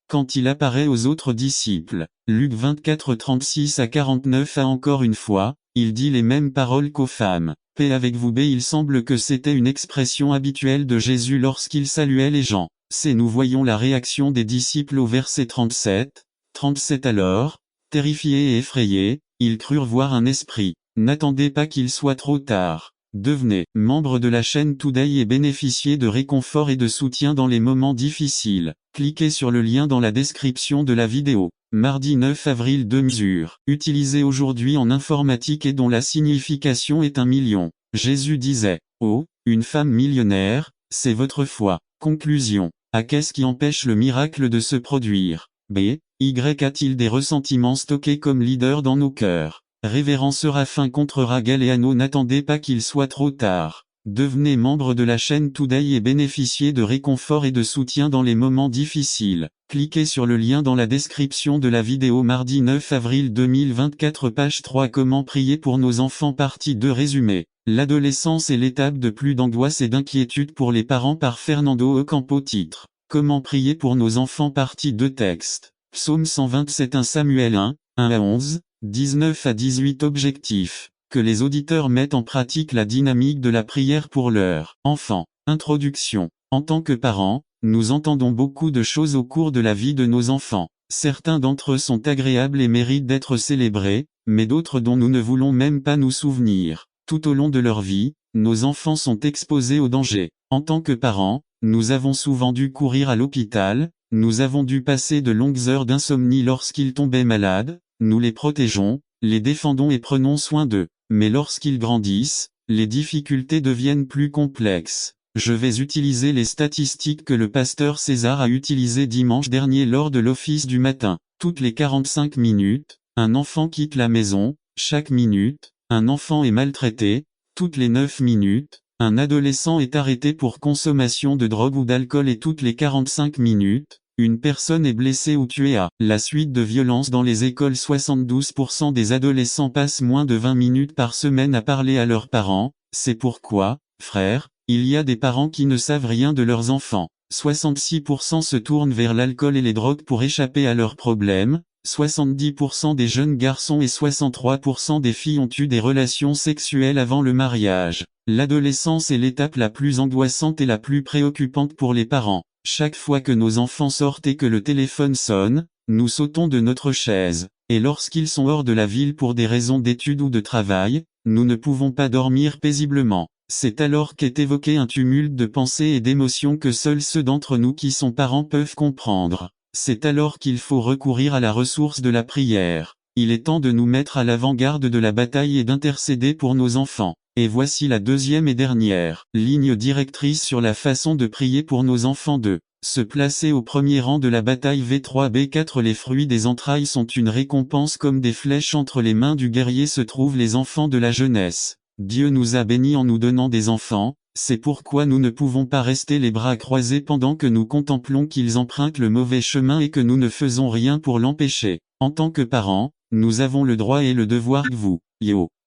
Quand il apparaît aux autres disciples, Luc 24 36 à 49 encore une fois, il dit les mêmes paroles qu'aux femmes. Paix avec vous. B. Il semble que c'était une expression habituelle de Jésus lorsqu'il saluait les gens. Nous voyons la réaction des disciples au verset 37. 37 Alors, terrifiés et effrayés, ils crurent voir un esprit. N'attendez pas qu'il soit trop tard. Devenez membre de la chaîne Today et bénéficiez de réconfort et de soutien dans les moments difficiles. Cliquez sur le lien dans la description de la vidéo. Mardi 9 avril 2 mesures utilisées aujourd'hui en informatique et dont la signification est 1 million. Jésus disait, oh, une femme millionnaire, c'est votre foi. Conclusion. Qu'est-ce qui empêche le miracle de se produire? B. A-t-il des ressentiments stockés comme leader dans nos cœurs? Révérend Séraphin contre Galéano. N'attendez pas qu'il soit trop tard. Devenez membre de la chaîne Today et bénéficiez de réconfort et de soutien dans les moments difficiles. Cliquez sur le lien dans la description de la vidéo. Mardi 9 avril 2024 page 3 Comment prier pour nos enfants partie 2 Résumé. L'adolescence est l'étape de plus d'angoisse et d'inquiétude pour les parents par Fernando Ocampo. Titre. Comment prier pour nos enfants partie 2 Texte. Psaume 127 1 Samuel 1, 1 à 11, 19 à 18 Objectif. Que les auditeurs mettent en pratique la dynamique de la prière pour leurs enfants. Introduction. En tant que parents, nous entendons beaucoup de choses au cours de la vie de nos enfants. Certains d'entre eux sont agréables et méritent d'être célébrés, mais d'autres dont nous ne voulons même pas nous souvenir. Tout au long de leur vie, nos enfants sont exposés au danger. En tant que parents, nous avons souvent dû courir à l'hôpital, nous avons dû passer de longues heures d'insomnie lorsqu'ils tombaient malades, nous les protégeons, les défendons et prenons soin d'eux. Mais lorsqu'ils grandissent, les difficultés deviennent plus complexes. Je vais utiliser les statistiques que le pasteur César a utilisées dimanche dernier lors de l'office du matin. Toutes les 45 minutes, un enfant quitte la maison. Chaque minute, un enfant est maltraité. Toutes les 9 minutes, un adolescent est arrêté pour consommation de drogue ou d'alcool et toutes les 45 minutes, une personne est blessée ou tuée à la suite de violences dans les écoles. 72% des adolescents passent moins de 20 minutes par semaine à parler à leurs parents. C'est pourquoi, frère, il y a des parents qui ne savent rien de leurs enfants. 66% se tournent vers l'alcool et les drogues pour échapper à leurs problèmes. 70% des jeunes garçons et 63% des filles ont eu des relations sexuelles avant le mariage. L'adolescence est l'étape la plus angoissante et la plus préoccupante pour les parents. Chaque fois que nos enfants sortent et que le téléphone sonne, nous sautons de notre chaise. Et lorsqu'ils sont hors de la ville pour des raisons d'études ou de travail, nous ne pouvons pas dormir paisiblement. C'est alors qu'est évoqué un tumulte de pensées et d'émotions que seuls ceux d'entre nous qui sont parents peuvent comprendre. C'est alors qu'il faut recourir à la ressource de la prière. Il est temps de nous mettre à l'avant-garde de la bataille et d'intercéder pour nos enfants. Et voici la deuxième et dernière ligne directrice sur la façon de prier pour nos enfants. Se placer au premier rang de la bataille. V3B4 Les fruits des entrailles sont une récompense comme des flèches entre les mains du guerrier se trouvent les enfants de la jeunesse. Dieu nous a bénis en nous donnant des enfants, c'est pourquoi nous ne pouvons pas rester les bras croisés pendant que nous contemplons qu'ils empruntent le mauvais chemin et que nous ne faisons rien pour l'empêcher. En tant que parents, nous avons le droit et le devoir de vous.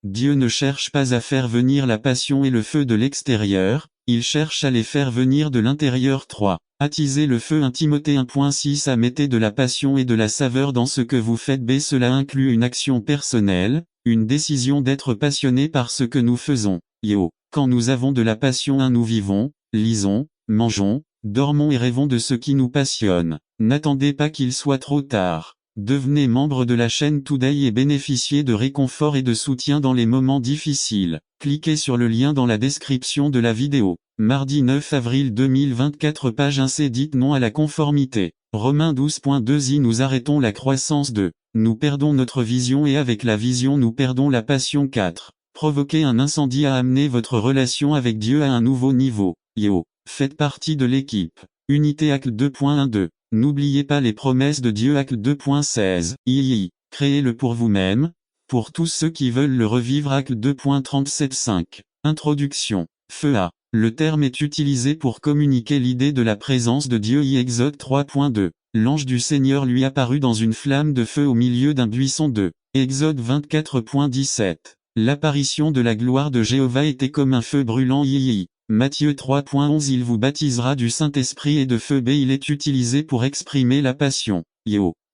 Dieu ne cherche pas à faire venir la passion et le feu de l'extérieur, il cherche à les faire venir de l'intérieur. 3. Attisez le feu. 1 Timothée 1.6 À mettez de la passion et de la saveur dans ce que vous faites. B. Cela inclut une action personnelle, une décision d'être passionné par ce que nous faisons. Quand nous avons de la passion, nous vivons, lisons, mangeons, dormons et rêvons de ce qui nous passionne. N'attendez pas qu'il soit trop tard. Devenez membre de la chaîne Today et bénéficiez de réconfort et de soutien dans les moments difficiles. Cliquez sur le lien dans la description de la vidéo. Mardi 9 avril 2024 Page 1c Dites non à la conformité. Romains 12.2 Nous arrêtons la croissance. Nous perdons notre vision et avec la vision nous perdons la passion. 4. Provoquer un incendie a amené votre relation avec Dieu à un nouveau niveau. Faites partie de l'équipe. Unité Acte 2.12. N'oubliez pas les promesses de Dieu. Acte 2.16. Créez-le pour vous-même, pour tous ceux qui veulent le revivre. Acte 2.37.5. Introduction. Feu A. Le terme est utilisé pour communiquer l'idée de la présence de Dieu. Exode 3.2. L'ange du Seigneur lui apparut dans une flamme de feu au milieu d'un buisson. Exode 24.17. L'apparition de la gloire de Jéhovah était comme un feu brûlant. Matthieu 3.11 Il vous baptisera du Saint-Esprit et de feu. B. Il est utilisé pour exprimer la passion.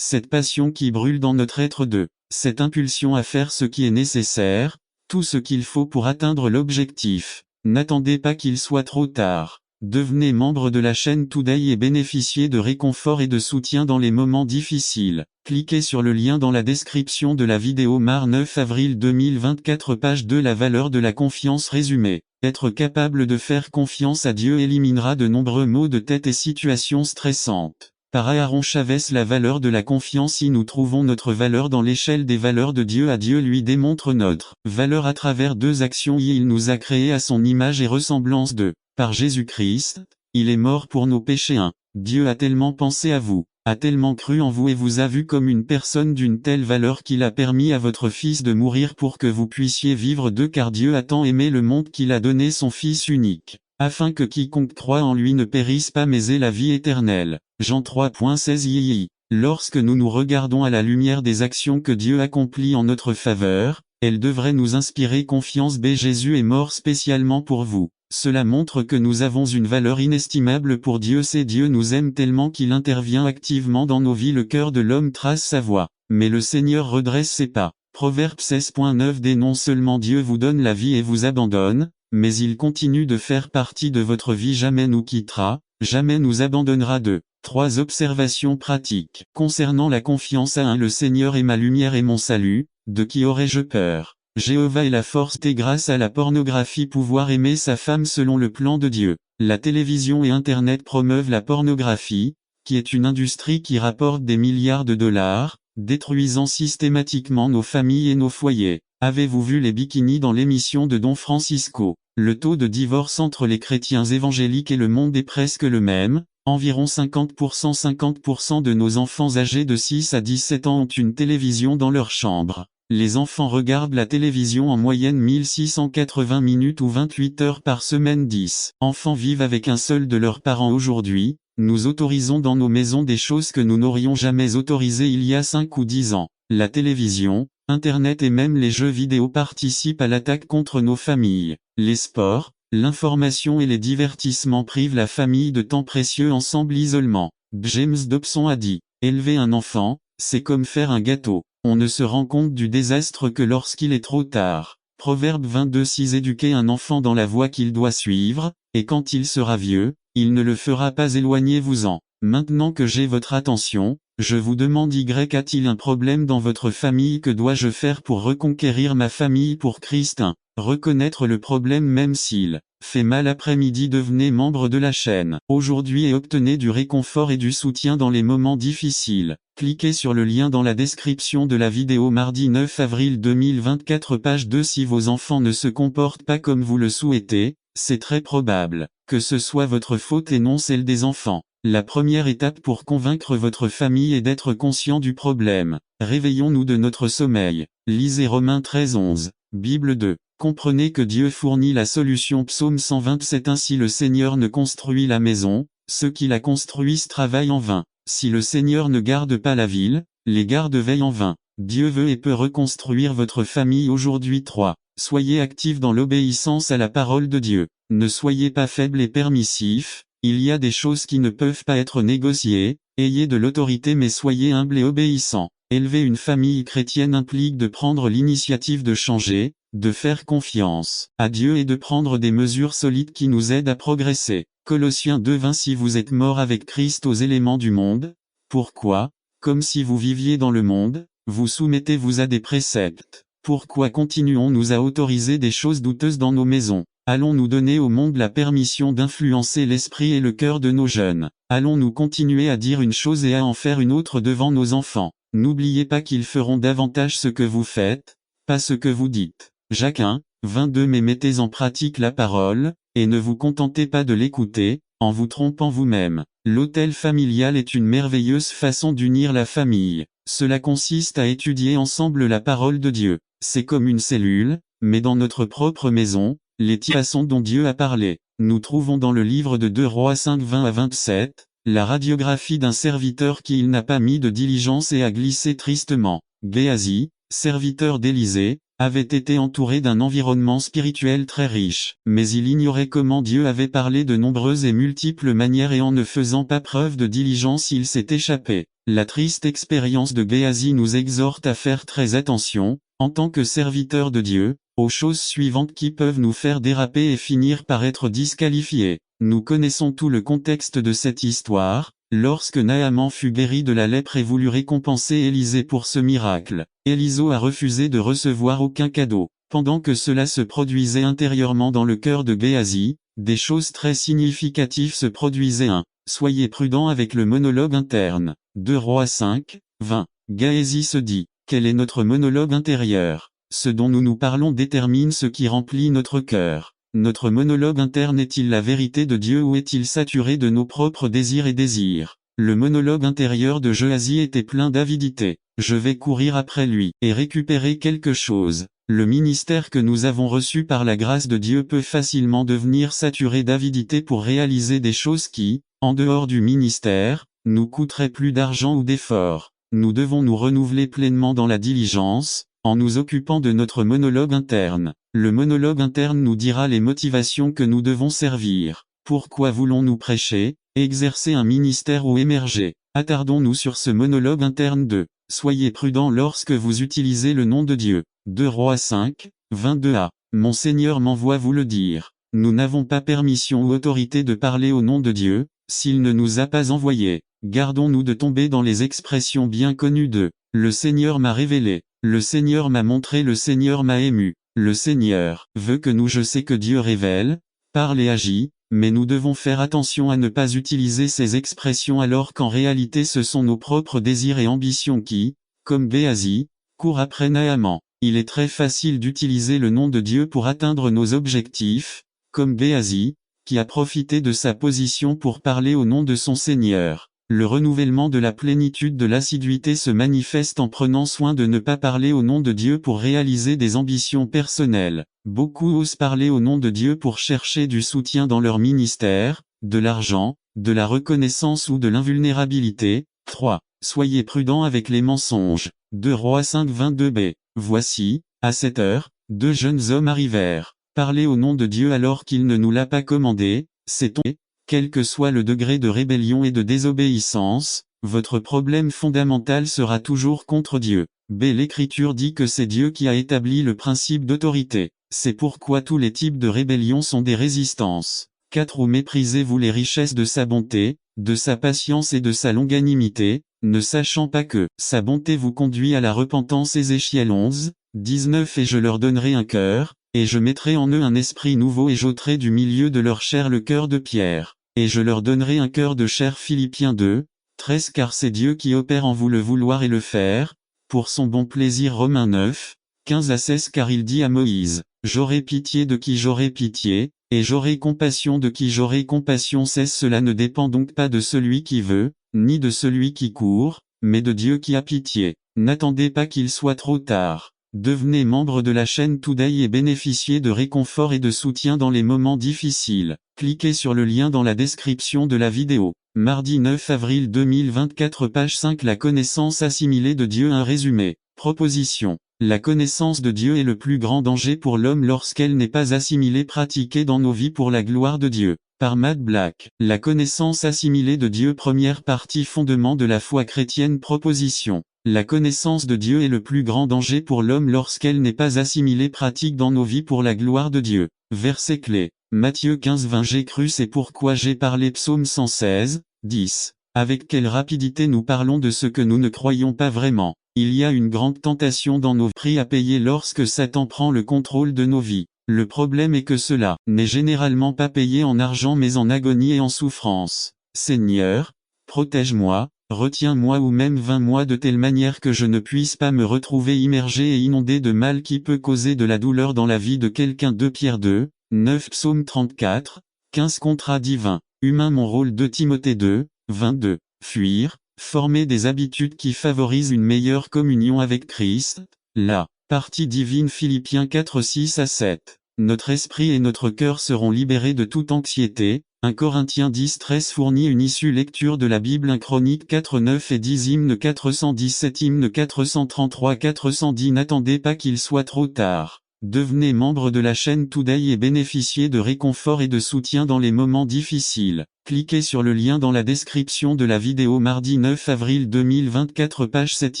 Cette passion qui brûle dans notre être. Cette impulsion à faire ce qui est nécessaire, tout ce qu'il faut pour atteindre l'objectif. N'attendez pas qu'il soit trop tard. Devenez membre de la chaîne Today et bénéficiez de réconfort et de soutien dans les moments difficiles. Cliquez sur le lien dans la description de la vidéo. Mar 9 avril 2024 Page 2 La valeur de la confiance résumée. Être capable de faire confiance à Dieu éliminera de nombreux maux de tête et situations stressantes. Par Aaron Chavez La valeur de la confiance. Si nous trouvons notre valeur dans l'échelle des valeurs de Dieu, à Dieu lui démontre notre valeur à travers 2 actions. Il nous a créés à son image et ressemblance. Par Jésus-Christ, il est mort pour nos péchés. 1. Dieu a tellement pensé à vous, a tellement cru en vous et vous a vu comme une personne d'une telle valeur qu'il a permis à votre Fils de mourir pour que vous puissiez vivre. 2. Car Dieu a tant aimé le monde qu'il a donné son Fils unique, afin que quiconque croit en lui ne périsse pas mais ait la vie éternelle. Jean 3.16 Lorsque nous nous regardons à la lumière des actions que Dieu accomplit en notre faveur, elles devraient nous inspirer confiance. B. Jésus est mort spécialement pour vous. Cela montre que nous avons une valeur inestimable pour Dieu. C'est Dieu nous aime tellement qu'il intervient activement dans nos vies. Le cœur de l'homme trace sa voie, mais le Seigneur redresse ses pas. Proverbe 16.9 Non seulement Dieu vous donne la vie et vous abandonne, mais il continue de faire partie de votre vie. Jamais nous quittera, jamais nous abandonnera. 3 observations pratiques. Concernant la confiance. 1 Le Seigneur est ma lumière et mon salut, de qui aurais-je peur? Jéhovah est la force. Grâce à la pornographie pouvoir aimer sa femme selon le plan de Dieu. La télévision et Internet promeuvent la pornographie, qui est une industrie qui rapporte des milliards de dollars, détruisant systématiquement nos familles et nos foyers. Avez-vous vu les bikinis dans l'émission de Don Francisco? Le taux de divorce entre les chrétiens évangéliques et le monde est presque le même. Environ 50% de nos enfants âgés de 6 à 17 ans ont une télévision dans leur chambre. Les enfants regardent la télévision en moyenne 1680 minutes ou 28 heures par semaine. 10 enfants vivent avec un seul de leurs parents aujourd'hui. Nous autorisons dans nos maisons des choses que nous n'aurions jamais autorisées il y a 5 ou 10 ans. La télévision, Internet et même les jeux vidéo participent à l'attaque contre nos familles. Les sports, l'information et les divertissements privent la famille de temps précieux ensemble. Isolement. James Dobson a dit, élever un enfant, c'est comme faire un gâteau. On ne se rend compte du désastre que lorsqu'il est trop tard. Proverbe 22:6. Éduquez un enfant dans la voie qu'il doit suivre, et quand il sera vieux, il ne le fera pas. Éloignez-vous-en. Maintenant que j'ai votre attention, je vous demande: a-t-il un problème dans votre famille? Que dois-je faire pour reconquérir ma famille pour Christ? 1. Reconnaître le problème même s'il fait mal. Après-midi, devenez membre de la chaîne aujourd'hui et obtenez du réconfort et du soutien dans les moments difficiles. Cliquez sur le lien dans la description de la vidéo. Mardi 9 avril 2024, page 2. Si vos enfants ne se comportent pas comme vous le souhaitez, c'est très probable que ce soit votre faute et non celle des enfants. La première étape pour convaincre votre famille est d'être conscient du problème. Réveillons-nous de notre sommeil. Lisez Romains 13:11. Bible 2. Comprenez que Dieu fournit la solution. Psaume 127. Ainsi le Seigneur ne construit la maison, ceux qui la construisent travaillent en vain. Si le Seigneur ne garde pas la ville, les gardes veillent en vain. Dieu veut et peut reconstruire votre famille aujourd'hui. 3. Soyez actifs dans l'obéissance à la parole de Dieu. Ne soyez pas faibles et permissifs. Il y a des choses qui ne peuvent pas être négociées. Ayez de l'autorité mais soyez humbles et obéissants. Élever une famille chrétienne implique de prendre l'initiative de changer, de faire confiance à Dieu et de prendre des mesures solides qui nous aident à progresser. Colossiens 2:20. Si vous êtes morts avec Christ aux éléments du monde, pourquoi, comme si vous viviez dans le monde, vous soumettez-vous à des préceptes? Pourquoi continuons-nous à autoriser des choses douteuses dans nos maisons? Allons-nous donner au monde la permission d'influencer l'esprit et le cœur de nos jeunes? Allons-nous continuer à dire une chose et à en faire une autre devant nos enfants? N'oubliez pas qu'ils feront davantage ce que vous faites, pas ce que vous dites. Jacques 1:22. Mais mettez en pratique la parole, et ne vous contentez pas de l'écouter, en vous trompant vous-même. L'hôtel familial est une merveilleuse façon d'unir la famille. Cela consiste à étudier ensemble la parole de Dieu. C'est comme une cellule, mais dans notre propre maison, les façons dont Dieu a parlé. Nous trouvons dans le livre de 2 Rois 5:20-27, la radiographie d'un serviteur qui il n'a pas mis de diligence et a glissé tristement. Géasi, serviteur d'Élisée, avait été entouré d'un environnement spirituel très riche, mais il ignorait comment Dieu avait parlé de nombreuses et multiples manières et en ne faisant pas preuve de diligence il s'est échappé. La triste expérience de Géasi nous exhorte à faire très attention, en tant que serviteurs de Dieu, aux choses suivantes qui peuvent nous faire déraper et finir par être disqualifiés. Nous connaissons tout le contexte de cette histoire. Lorsque Naaman fut guéri de la lèpre et voulut récompenser Élisée pour ce miracle, Élisée a refusé de recevoir aucun cadeau. Pendant que cela se produisait intérieurement dans le cœur de Géasi, des choses très significatives se produisaient. 1. Soyez prudents avec le monologue interne. 2 Rois 5:20. Géasi se dit, quel est notre monologue intérieur? Ce dont nous parlons détermine ce qui remplit notre cœur. Notre monologue interne est-il la vérité de Dieu ou est-il saturé de nos propres désirs et désirs? Le monologue intérieur de Géasi était plein d'avidité. Je vais courir après lui et récupérer quelque chose. Le ministère que nous avons reçu par la grâce de Dieu peut facilement devenir saturé d'avidité pour réaliser des choses qui, en dehors du ministère, nous coûteraient plus d'argent ou d'efforts. Nous devons nous renouveler pleinement dans la diligence, en nous occupant de notre monologue interne. Le monologue interne nous dira les motivations que nous devons servir. Pourquoi voulons-nous prêcher, exercer un ministère ou émerger? Attardons-nous sur ce monologue interne. 2. Soyez prudents lorsque vous utilisez le nom de Dieu. 2 Rois 5:22a. Mon Seigneur m'envoie vous le dire. Nous n'avons pas permission ou autorité de parler au nom de Dieu, s'il ne nous a pas envoyés. Gardons-nous de tomber dans les expressions bien connues de « Le Seigneur m'a révélé »,« Le Seigneur m'a montré »,« Le Seigneur m'a ému ». Le Seigneur veut que je sais que Dieu révèle, parle et agit, mais nous devons faire attention à ne pas utiliser ces expressions alors qu'en réalité ce sont nos propres désirs et ambitions qui, comme Géasi, courent après Naaman. Il est très facile d'utiliser le nom de Dieu pour atteindre nos objectifs, comme Géasi, qui a profité de sa position pour parler au nom de son Seigneur. Le renouvellement de la plénitude de l'assiduité se manifeste en prenant soin de ne pas parler au nom de Dieu pour réaliser des ambitions personnelles. Beaucoup osent parler au nom de Dieu pour chercher du soutien dans leur ministère, de l'argent, de la reconnaissance ou de l'invulnérabilité. 3. Soyez prudents avec les mensonges. 2 Rois 5 22b. Voici, à cette heure, 2 jeunes hommes arrivèrent. Parler au nom de Dieu alors qu'il ne nous l'a pas commandé, c'est on. Quel que soit le degré de rébellion et de désobéissance, votre problème fondamental sera toujours contre Dieu. B. L'Écriture dit que c'est Dieu qui a établi le principe d'autorité. C'est pourquoi tous les types de rébellion sont des résistances. 4. Ou méprisez-vous les richesses de sa bonté, de sa patience et de sa longanimité, ne sachant pas que sa bonté vous conduit à la repentance. Ézéchiel 11, 19. Et je leur donnerai un cœur, et je mettrai en eux un esprit nouveau et j'ôterai du milieu de leur chair le cœur de pierre. Et je leur donnerai un cœur de chair. Philippiens 2, 13. Car c'est Dieu qui opère en vous le vouloir et le faire, pour son bon plaisir. Romains 9, 15 à 16. Car il dit à Moïse, j'aurai pitié de qui j'aurai pitié, et j'aurai compassion de qui j'aurai compassion. 16. Cela ne dépend donc pas de celui qui veut, ni de celui qui court, mais de Dieu qui a pitié. N'attendez pas qu'il soit trop tard. Devenez membre de la chaîne Today et bénéficiez de réconfort et de soutien dans les moments difficiles. Cliquez sur le lien dans la description de la vidéo. Mardi 9 avril 2024 page 5 La connaissance assimilée de Dieu. Un résumé. Proposition. La connaissance de Dieu est le plus grand danger pour l'homme lorsqu'elle n'est pas assimilée pratiquée dans nos vies pour la gloire de Dieu. Par Matt Black. La connaissance assimilée de Dieu. Première partie. Fondement de la foi chrétienne. Proposition. La connaissance de Dieu est le plus grand danger pour l'homme lorsqu'elle n'est pas assimilée pratique dans nos vies pour la gloire de Dieu. Verset clé. Matthieu 15 20. J'ai cru, c'est pourquoi j'ai parlé. Psaume 116, 10. Avec quelle rapidité nous parlons de ce que nous ne croyons pas vraiment. Il y a une grande tentation dans nos prix à payer lorsque Satan prend le contrôle de nos vies. Le problème est que cela n'est généralement pas payé en argent mais en agonie et en souffrance. Seigneur, protège-moi, retiens-moi ou même vains-moi de telle manière que je ne puisse pas me retrouver immergé et inondé de mal qui peut causer de la douleur dans la vie de quelqu'un. 2 Pierre 2, 9 Psaume 34, 15 Contrat divin. Humain. Mon rôle. 2 Timothée 2, 22. Fuir, former des habitudes qui favorisent une meilleure communion avec Christ. La partie divine. Philippiens 4 6 à 7. Notre esprit et notre cœur seront libérés de toute anxiété. 1 Corinthiens 10 13 fournit une issue. Lecture de la Bible. 1 Chronique 4 9 et 10 Hymne 417 Hymne 433 410 N'attendez pas qu'il soit trop tard. Devenez membre de la chaîne Today et bénéficiez de réconfort et de soutien dans les moments difficiles. Cliquez sur le lien dans la description de la vidéo. Mardi 9 avril 2024 page 7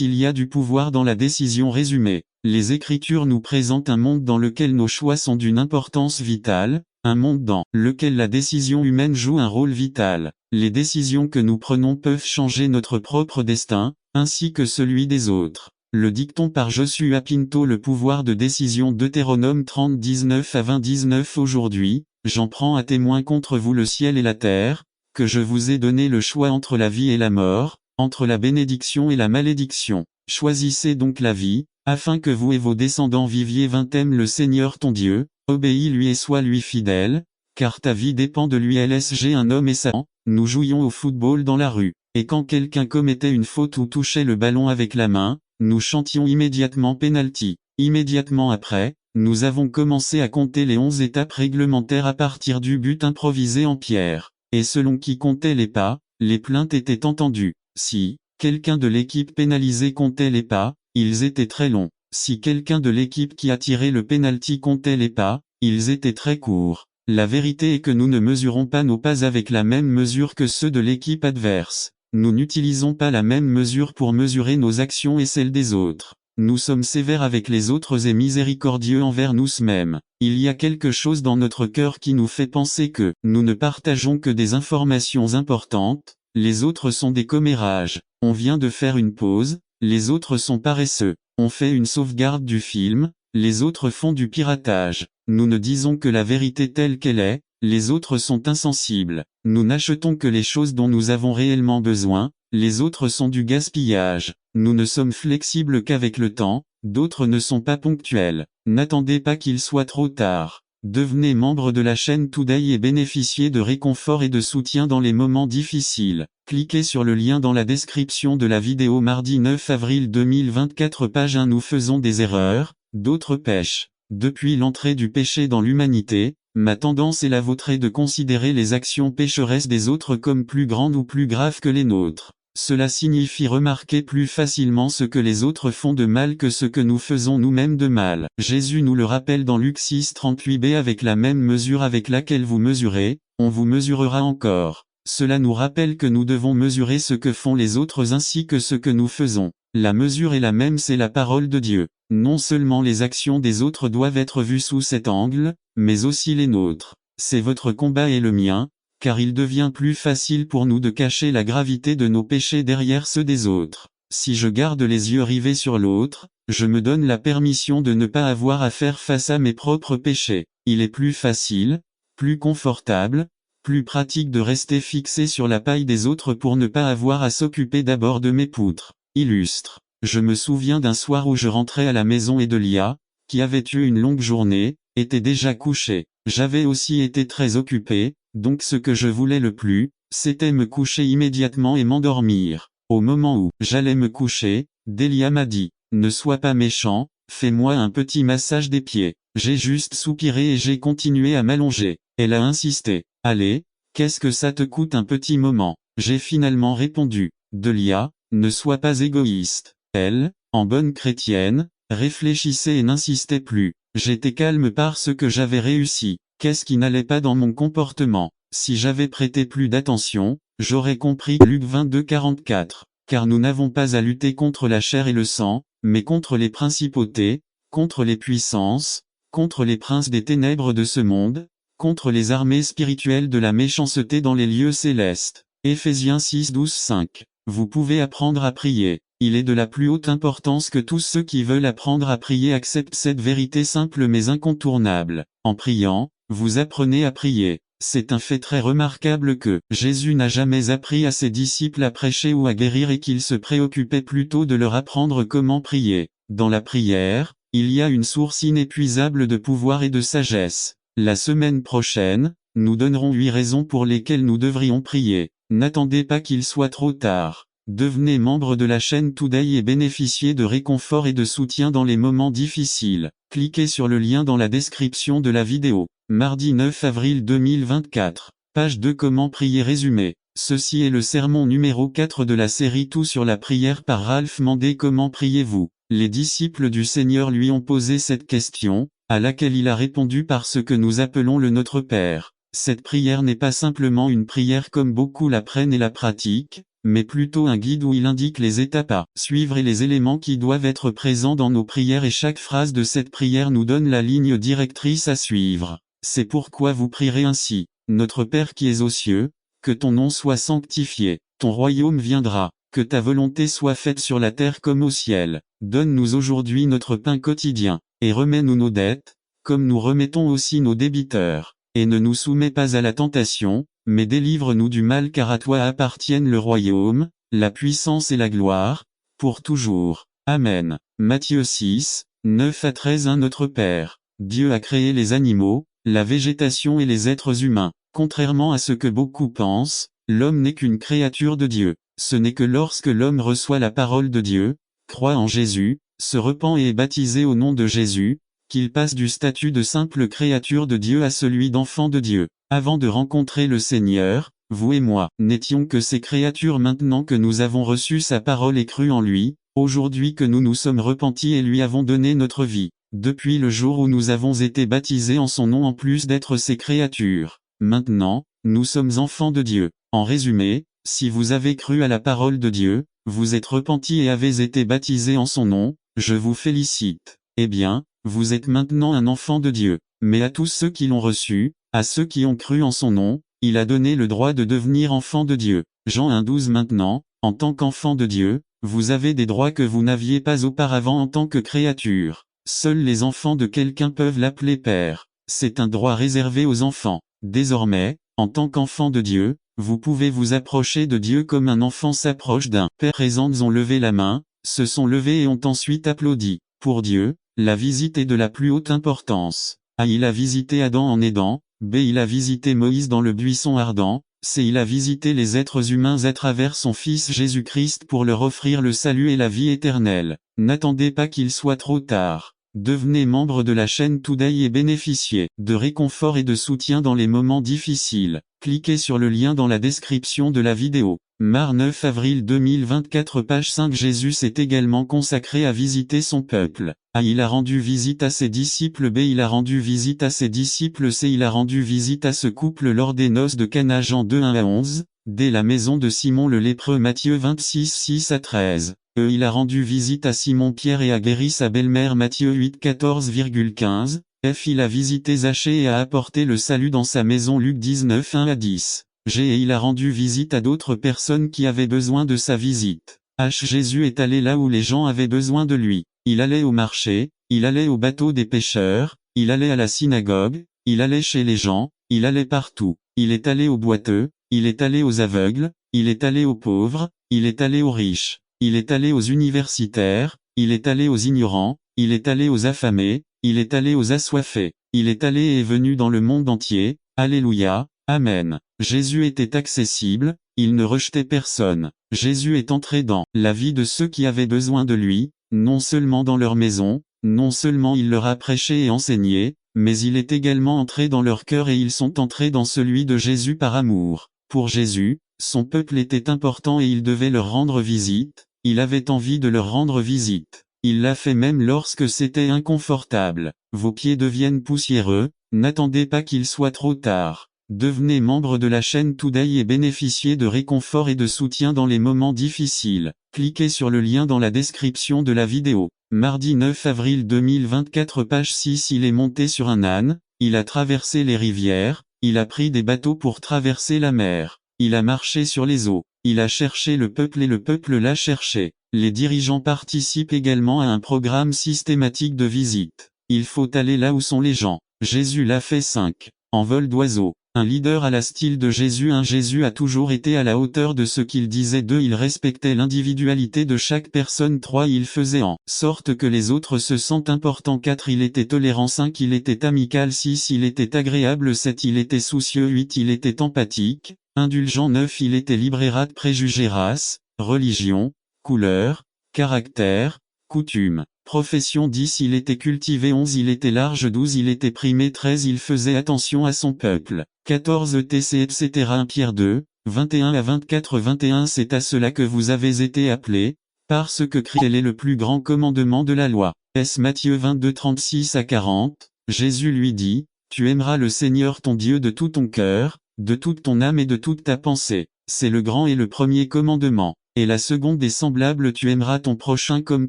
Il y a du pouvoir dans la décision. Résumé. Les Écritures nous présentent un monde dans lequel nos choix sont d'une importance vitale, un monde dans lequel la décision humaine joue un rôle vital. Les décisions que nous prenons peuvent changer notre propre destin, ainsi que celui des autres. Le dicton par Joshua Pinto. Le pouvoir de décision. Deutéronome 30 19 à 20 19 Aujourd'hui, j'en prends à témoin contre vous le ciel et la terre, que je vous ai donné le choix entre la vie et la mort, entre la bénédiction et la malédiction. Choisissez donc la vie, afin que vous et vos descendants viviez. 20 Aime le Seigneur ton Dieu, obéis-lui et sois-lui fidèle, car ta vie dépend de lui. LSG. Un homme et sa femme. Nous jouions au football dans la rue, et quand quelqu'un commettait une faute ou touchait le ballon avec la main, nous chantions immédiatement penalty. Immédiatement après, nous avons commencé à compter les 11 étapes réglementaires à partir du but improvisé en pierre. Et selon qui comptait les pas, les plaintes étaient entendues. Si quelqu'un de l'équipe pénalisée comptait les pas, ils étaient très longs. Si quelqu'un de l'équipe qui a tiré le penalty comptait les pas, ils étaient très courts. La vérité est que nous ne mesurons pas nos pas avec la même mesure que ceux de l'équipe adverse. Nous n'utilisons pas la même mesure pour mesurer nos actions et celles des autres. Nous sommes sévères avec les autres et miséricordieux envers nous-mêmes. Il y a quelque chose dans notre cœur qui nous fait penser que nous ne partageons que des informations importantes, les autres sont des commérages. On vient de faire une pause, les autres sont paresseux. On fait une sauvegarde du film, les autres font du piratage. Nous ne disons que la vérité telle qu'elle est, les autres sont insensibles. Nous n'achetons que les choses dont nous avons réellement besoin, les autres sont du gaspillage. Nous ne sommes flexibles qu'avec le temps, d'autres ne sont pas ponctuels. N'attendez pas qu'il soit trop tard. Devenez membre de la chaîne Today et bénéficiez de réconfort et de soutien dans les moments difficiles. Cliquez sur le lien dans la description de la vidéo mardi 9 avril 2024 page 1. Nous faisons des erreurs, d'autres pêchent. Depuis l'entrée du péché dans l'humanité, ma tendance et la vôtre est de considérer les actions pécheresses des autres comme plus grandes ou plus graves que les nôtres. Cela signifie remarquer plus facilement ce que les autres font de mal que ce que nous faisons nous-mêmes de mal. Jésus nous le rappelle dans Luc 6:38b. Avec la même mesure avec laquelle vous mesurez, on vous mesurera encore. Cela nous rappelle que nous devons mesurer ce que font les autres ainsi que ce que nous faisons. La mesure est la même, c'est la parole de Dieu. Non seulement les actions des autres doivent être vues sous cet angle, mais aussi les nôtres. C'est votre combat et le mien, car il devient plus facile pour nous de cacher la gravité de nos péchés derrière ceux des autres. Si je garde les yeux rivés sur l'autre, je me donne la permission de ne pas avoir à faire face à mes propres péchés. Il est plus facile, plus confortable, plus pratique de rester fixé sur la paille des autres pour ne pas avoir à s'occuper d'abord de mes poutres. Illustre. Je me souviens d'un soir où je rentrais à la maison et Delia, qui avait eu une longue journée, était déjà couchée. J'avais aussi été très occupé, donc ce que je voulais le plus, c'était me coucher immédiatement et m'endormir. Au moment où j'allais me coucher, Delia m'a dit, « Ne sois pas méchant, fais-moi un petit massage des pieds. » J'ai juste soupiré et j'ai continué à m'allonger. Elle a insisté, « Allez, qu'est-ce que ça te coûte un petit moment ?» J'ai finalement répondu, « Delia, ne sois pas égoïste. » Elle, en bonne chrétienne, réfléchissait et n'insistait plus. J'étais calme parce que j'avais réussi. Qu'est-ce qui n'allait pas dans mon comportement? Si j'avais prêté plus d'attention, j'aurais compris Luc 22:44. Car nous n'avons pas à lutter contre la chair et le sang, mais contre les principautés, contre les puissances, contre les princes des ténèbres de ce monde, contre les armées spirituelles de la méchanceté dans les lieux célestes. Éphésiens 6:12-5. Vous pouvez apprendre à prier. Il est de la plus haute importance que tous ceux qui veulent apprendre à prier acceptent cette vérité simple mais incontournable. En priant, vous apprenez à prier. C'est un fait très remarquable que Jésus n'a jamais appris à ses disciples à prêcher ou à guérir et qu'il se préoccupait plutôt de leur apprendre comment prier. Dans la prière, il y a une source inépuisable de pouvoir et de sagesse. La semaine prochaine, nous donnerons 8 raisons pour lesquelles nous devrions prier. N'attendez pas qu'il soit trop tard. Devenez membre de la chaîne Today et bénéficiez de réconfort et de soutien dans les moments difficiles. Cliquez sur le lien dans la description de la vidéo. Mardi 9 avril 2024. Page 2. Comment prier résumé. Ceci est le sermon numéro 4 de la série Tout sur la prière par Ralph Mandé. Comment priez-vous? Les disciples du Seigneur lui ont posé cette question, à laquelle il a répondu par ce que nous appelons le Notre Père. Cette prière n'est pas simplement une prière comme beaucoup la prennent et la pratiquent, mais plutôt un guide où il indique les étapes à suivre et les éléments qui doivent être présents dans nos prières, et chaque phrase de cette prière nous donne la ligne directrice à suivre. C'est pourquoi vous prierez ainsi. Notre Père qui es aux cieux, que ton nom soit sanctifié, ton royaume viendra, que ta volonté soit faite sur la terre comme au ciel. Donne-nous aujourd'hui notre pain quotidien, et remets-nous nos dettes, comme nous remettons aussi nos débiteurs. Et ne nous soumets pas à la tentation, mais délivre-nous du mal, car à toi appartiennent le royaume, la puissance et la gloire, pour toujours. Amen. Matthieu 6, 9-13. Notre Père. Dieu a créé les animaux, la végétation et les êtres humains. Contrairement à ce que beaucoup pensent, l'homme n'est qu'une créature de Dieu. Ce n'est que lorsque l'homme reçoit la parole de Dieu, croit en Jésus, se repent et est baptisé au nom de Jésus, qu'il passe du statut de simple créature de Dieu à celui d'enfant de Dieu. Avant de rencontrer le Seigneur, vous et moi, n'étions que ces créatures. Maintenant que nous avons reçu sa parole et cru en lui, aujourd'hui que nous nous sommes repentis et lui avons donné notre vie, depuis le jour où nous avons été baptisés en son nom en plus d'être ses créatures, maintenant, nous sommes enfants de Dieu. En résumé, si vous avez cru à la parole de Dieu, vous êtes repentis et avez été baptisés en son nom, je vous félicite. Eh bien, vous êtes maintenant un enfant de Dieu. Mais à tous ceux qui l'ont reçu, à ceux qui ont cru en son nom, il a donné le droit de devenir enfant de Dieu. Jean 1:12. Maintenant, en tant qu'enfant de Dieu, vous avez des droits que vous n'aviez pas auparavant en tant que créature. Seuls les enfants de quelqu'un peuvent l'appeler père. C'est un droit réservé aux enfants. Désormais, en tant qu'enfant de Dieu, vous pouvez vous approcher de Dieu comme un enfant s'approche d'un père. Présentes ont levé la main, se sont levés et ont ensuite applaudi. Pour Dieu, la visite est de la plus haute importance. A. Il a visité Adam en aidant. B. Il a visité Moïse dans le buisson ardent. C. Il a visité les êtres humains à travers son Fils Jésus-Christ pour leur offrir le salut et la vie éternelle. N'attendez pas qu'il soit trop tard. Devenez membre de la chaîne Today et bénéficiez de réconfort et de soutien dans les moments difficiles. Cliquez sur le lien dans la description de la vidéo. Mar 9 avril 2024 page 5 Jésus s'est également consacré à visiter son peuple. A. Il a rendu visite à ses disciples. B. Il a rendu visite à ses disciples. C. Il a rendu visite à ce couple lors des noces de Cana Jean 2 1 à 11. D. La maison de Simon le lépreux Matthieu 26 6 à 13. E. Il a rendu visite à Simon-Pierre et a guéri sa belle-mère Matthieu 8 14,15. F. Il a visité Zachée et a apporté le salut dans sa maison Luc 19 1 à 10. G. Et il a rendu visite à d'autres personnes qui avaient besoin de sa visite. H. Jésus est allé là où les gens avaient besoin de lui. Il allait au marché, il allait au bateau des pêcheurs, il allait à la synagogue, il allait chez les gens, il allait partout. Il est allé aux boiteux, il est allé aux aveugles, il est allé aux pauvres, il est allé aux riches. Il est allé aux universitaires, il est allé aux ignorants, il est allé aux affamés, il est allé aux assoiffés, il est allé et est venu dans le monde entier. Alléluia, Amen. Jésus était accessible, il ne rejetait personne. Jésus est entré dans la vie de ceux qui avaient besoin de lui, non seulement dans leur maison, non seulement il leur a prêché et enseigné, mais il est également entré dans leur cœur et ils sont entrés dans celui de Jésus par amour. Pour Jésus, son peuple était important et il devait leur rendre visite. Il avait envie de leur rendre visite. Il l'a fait même lorsque c'était inconfortable. Vos pieds deviennent poussiéreux, n'attendez pas qu'il soit trop tard. Devenez membre de la chaîne Today et bénéficiez de réconfort et de soutien dans les moments difficiles. Cliquez sur le lien dans la description de la vidéo. Mardi 9 avril 2024 page 6 Il est monté sur un âne, il a traversé les rivières, il a pris des bateaux pour traverser la mer. Il a marché sur les eaux. Il a cherché le peuple et le peuple l'a cherché. Les dirigeants participent également à un programme systématique de visite. Il faut aller là où sont les gens. Jésus l'a fait 5. En vol d'oiseau. Un leader à la style de Jésus. Un Jésus a toujours été à la hauteur de ce qu'il disait. 2. Il respectait l'individualité de chaque personne. 3. Il faisait en sorte que les autres se sentent importants. 4. Il était tolérant. 5. Il était amical. 6. Il était agréable. 7. Il était soucieux. 8. Il était empathique. Indulgent. 9. Il était libérat de préjugés race, religion, couleur, caractère, coutume, profession. 10. Il était cultivé. 11. Il était large. 12. Il était primé. 13. Il faisait attention à son peuple. 14. etc. etc. 1 Pierre 2, 21 à 24. 21. C'est à cela que vous avez été appelés, parce que Christ est le plus grand commandement de la loi. S. Matthieu 22 36 à 40. Jésus lui dit, tu aimeras le Seigneur ton Dieu de tout ton cœur, de toute ton âme et de toute ta pensée. C'est le grand et le premier commandement. Et la seconde est semblable, tu aimeras ton prochain comme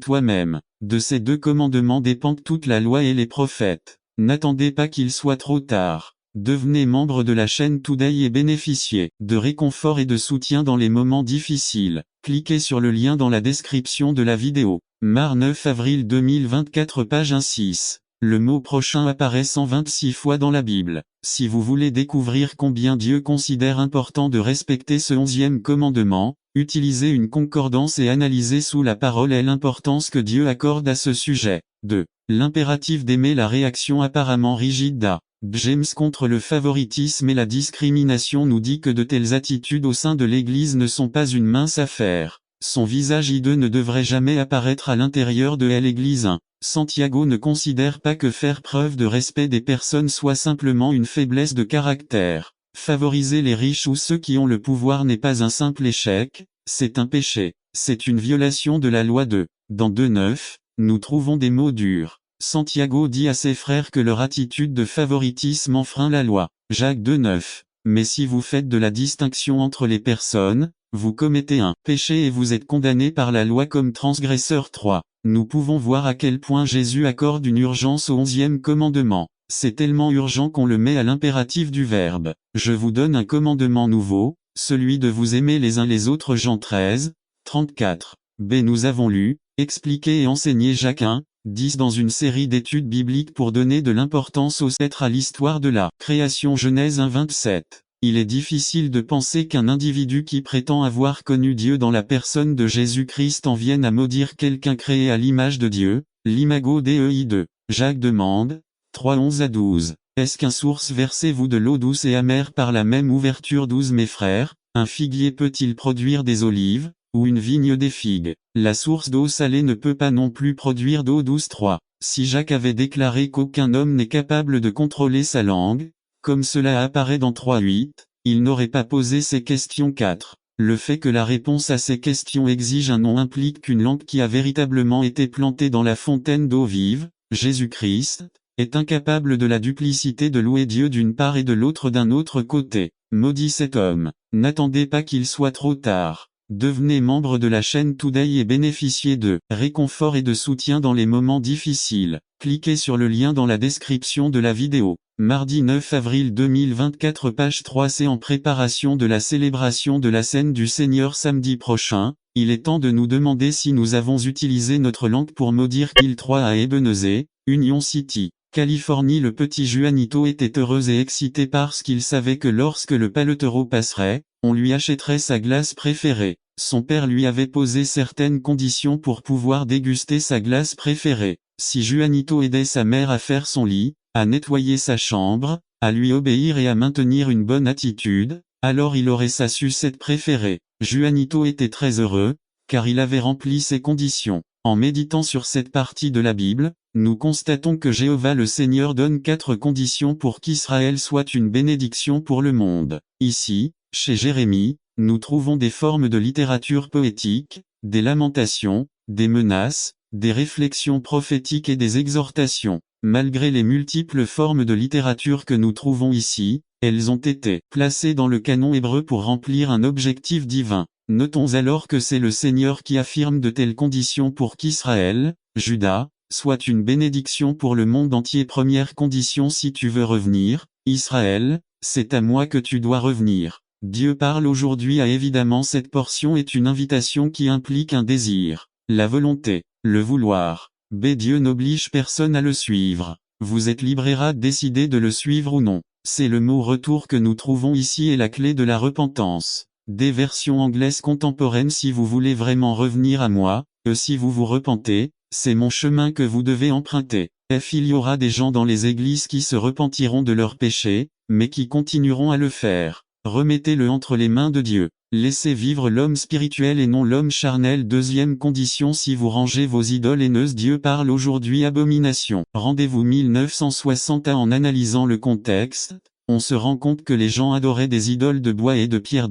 toi-même. De ces 2 commandements dépendent toute la loi et les prophètes. N'attendez pas qu'il soit trop tard. Devenez membre de la chaîne Today et bénéficiez de réconfort et de soutien dans les moments difficiles. Cliquez sur le lien dans la description de la vidéo. Mar 9 avril 2024 page 1 6. Le mot prochain apparaît 126 fois dans la Bible. Si vous voulez découvrir combien Dieu considère important de respecter ce 11e commandement, utilisez une concordance et analysez sous la parole et l'importance que Dieu accorde à ce sujet. 2. L'impératif d'aimer. La réaction apparemment rigide d'A. James contre le favoritisme et la discrimination nous dit que de telles attitudes au sein de l'Église ne sont pas une mince affaire. Son visage hideux ne devrait jamais apparaître à l'intérieur de l'Église. 1. Santiago ne considère pas que faire preuve de respect des personnes soit simplement une faiblesse de caractère. Favoriser les riches ou ceux qui ont le pouvoir n'est pas un simple échec, c'est un péché. C'est une violation de la loi 2. Dans 2:9, nous trouvons des mots durs. Santiago dit à ses frères que leur attitude de favoritisme enfreint la loi. Jacques 2:9. Mais si vous faites de la distinction entre les personnes, vous commettez un péché et vous êtes condamné par la loi comme transgresseur. 3. Nous pouvons voir à quel point Jésus accorde une urgence au 11e commandement. C'est tellement urgent qu'on le met à l'impératif du verbe. Je vous donne un commandement nouveau, celui de vous aimer les uns les autres. Jean 13, 34. B. Nous avons lu, expliqué et enseigné Jacques 1, 10 dans une série d'études bibliques pour donner de l'importance au être à l'histoire de la création. Genèse 1 27. Il est difficile de penser qu'un individu qui prétend avoir connu Dieu dans la personne de Jésus-Christ en vienne à maudire quelqu'un créé à l'image de Dieu, l'imago Dei 2. Jacques demande, 3 11-12. Est-ce qu'un source versez-vous de l'eau douce et amère par la même ouverture 12 Mes frères, un figuier peut-il produire des olives, ou une vigne des figues? La source d'eau salée ne peut pas non plus produire d'eau douce 3. Si Jacques avait déclaré qu'aucun homme n'est capable de contrôler sa langue, comme cela apparaît dans 3:8, il n'aurait pas posé ces questions 4. Le fait que la réponse à ces questions exige un nom implique qu'une langue qui a véritablement été plantée dans la fontaine d'eau vive, Jésus-Christ, est incapable de la duplicité de louer Dieu d'une part et de l'autre d'un autre côté. Maudit cet homme. N'attendez pas qu'il soit trop tard. Devenez membre de la chaîne Today et bénéficiez de réconfort et de soutien dans les moments difficiles. Cliquez sur le lien dans la description de la vidéo. Mardi 9 avril 2024 page 3 C'est en préparation de la célébration de la scène du Seigneur samedi prochain, il est temps de nous demander si nous avons utilisé notre langue pour maudire Kill 3 à Ebenezer, Union City, Californie. Le petit Juanito était heureux et excité parce qu'il savait que lorsque le paletero passerait, on lui achèterait sa glace préférée. Son père lui avait posé certaines conditions pour pouvoir déguster sa glace préférée. Si Juanito aidait sa mère à faire son lit, à nettoyer sa chambre, à lui obéir et à maintenir une bonne attitude, alors il aurait sa sucette préférée. Juanito était très heureux, car il avait rempli ces conditions. En méditant sur cette partie de la Bible, nous constatons que Jéhovah le Seigneur donne 4 conditions pour qu'Israël soit une bénédiction pour le monde. Ici, chez Jérémie, nous trouvons des formes de littérature poétique, des lamentations, des menaces, des réflexions prophétiques et des exhortations. Malgré les multiples formes de littérature que nous trouvons ici, elles ont été placées dans le canon hébreu pour remplir un objectif divin. Notons alors que c'est le Seigneur qui affirme de telles conditions pour qu'Israël, Juda, soit une bénédiction pour le monde entier. Première condition: si tu veux revenir, Israël, c'est à moi que tu dois revenir. Dieu parle aujourd'hui à évidemment cette portion est une invitation qui implique un désir, la volonté, le vouloir. Dieu n'oblige personne à le suivre. Vous êtes libre et décider de le suivre ou non. C'est le mot retour que nous trouvons ici et la clé de la repentance. Des versions anglaises contemporaines: si vous voulez vraiment revenir à moi, si vous vous repentez, c'est mon chemin que vous devez emprunter. Il y aura des gens dans les églises qui se repentiront de leurs péchés, mais qui continueront à le faire. Remettez-le entre les mains de Dieu. Laissez vivre l'homme spirituel et non l'homme charnel. Deuxième condition: si vous rangez vos idoles haineuses. Dieu parle aujourd'hui abomination. Rendez-vous 1960 En analysant le contexte, on se rend compte que les gens adoraient des idoles de bois et de pierre.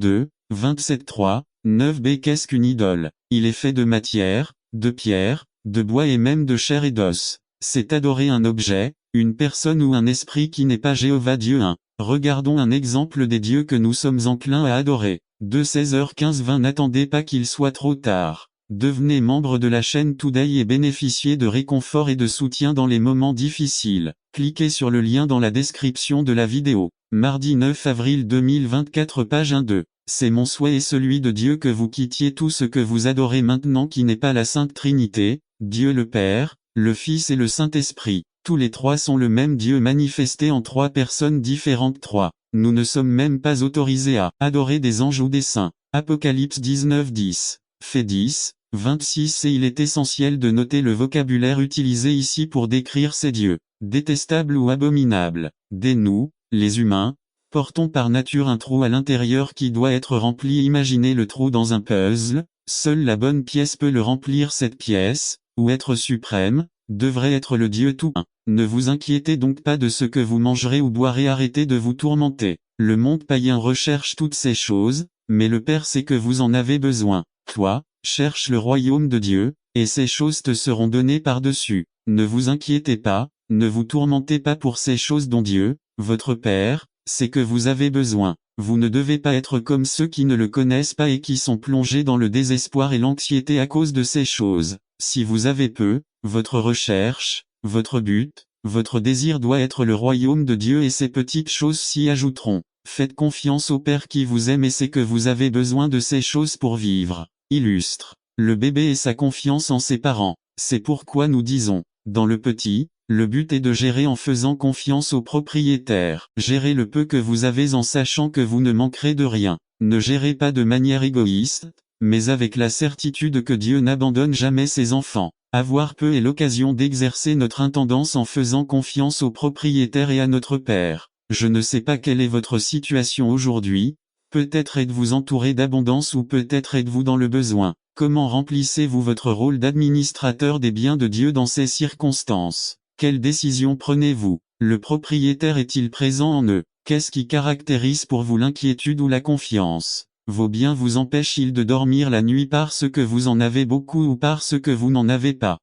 27:3, 9b Qu'est-ce qu'une idole? Il est fait de matière, de pierre, de bois et même de chair et d'os. C'est adorer un objet, une personne ou un esprit qui n'est pas Jéhovah Dieu. 1. Regardons un exemple des dieux que nous sommes enclins à adorer. 16h15-20 N'attendez pas qu'il soit trop tard. Devenez membre de la chaîne Today et bénéficiez de réconfort et de soutien dans les moments difficiles. Cliquez sur le lien dans la description de la vidéo. Mardi 9 avril 2024 page 1-2. C'est mon souhait et celui de Dieu que vous quittiez tout ce que vous adorez maintenant qui n'est pas la Sainte Trinité, Dieu le Père, le Fils et le Saint-Esprit. Tous les trois sont le même Dieu manifesté en 3 personnes différentes. 3. Nous ne sommes même pas autorisés à adorer des anges ou des saints. Apocalypse 19:10. Fait 10, 26 Et il est essentiel de noter le vocabulaire utilisé ici pour décrire ces dieux. Détestables ou abominables. Nous, les humains, portons par nature un trou à l'intérieur qui doit être rempli. Imaginez le trou dans un puzzle, seule la bonne pièce peut le remplir. Cette pièce, ou être suprême, devrait être le Dieu tout. 1. Ne vous inquiétez donc pas de ce que vous mangerez ou boirez. Arrêtez de vous tourmenter. Le monde païen recherche toutes ces choses, mais le Père sait que vous en avez besoin. Toi, cherche le royaume de Dieu, et ces choses te seront données par-dessus. Ne vous inquiétez pas, ne vous tourmentez pas pour ces choses dont Dieu, votre Père, sait que vous avez besoin. Vous ne devez pas être comme ceux qui ne le connaissent pas et qui sont plongés dans le désespoir et l'anxiété à cause de ces choses. Si vous avez peu, votre recherche, votre but, votre désir doit être le royaume de Dieu et ces petites choses s'y ajouteront. Faites confiance au Père qui vous aime et sait que vous avez besoin de ces choses pour vivre. Illustre. Le bébé et sa confiance en ses parents. C'est pourquoi nous disons, dans le petit, le but est de gérer en faisant confiance au propriétaire. Gérez le peu que vous avez en sachant que vous ne manquerez de rien. Ne gérez pas de manière égoïste, mais avec la certitude que Dieu n'abandonne jamais ses enfants. Avoir peu est l'occasion d'exercer notre intendance en faisant confiance au propriétaire et à notre Père. Je ne sais pas quelle est votre situation aujourd'hui, peut-être êtes-vous entouré d'abondance ou peut-être êtes-vous dans le besoin. Comment remplissez-vous votre rôle d'administrateur des biens de Dieu dans ces circonstances? Quelles décisions prenez-vous? Le propriétaire est-il présent en eux? Qu'est-ce qui caractérise pour vous l'inquiétude ou la confiance? Vos biens vous empêchent-ils de dormir la nuit parce que vous en avez beaucoup ou parce que vous n'en avez pas?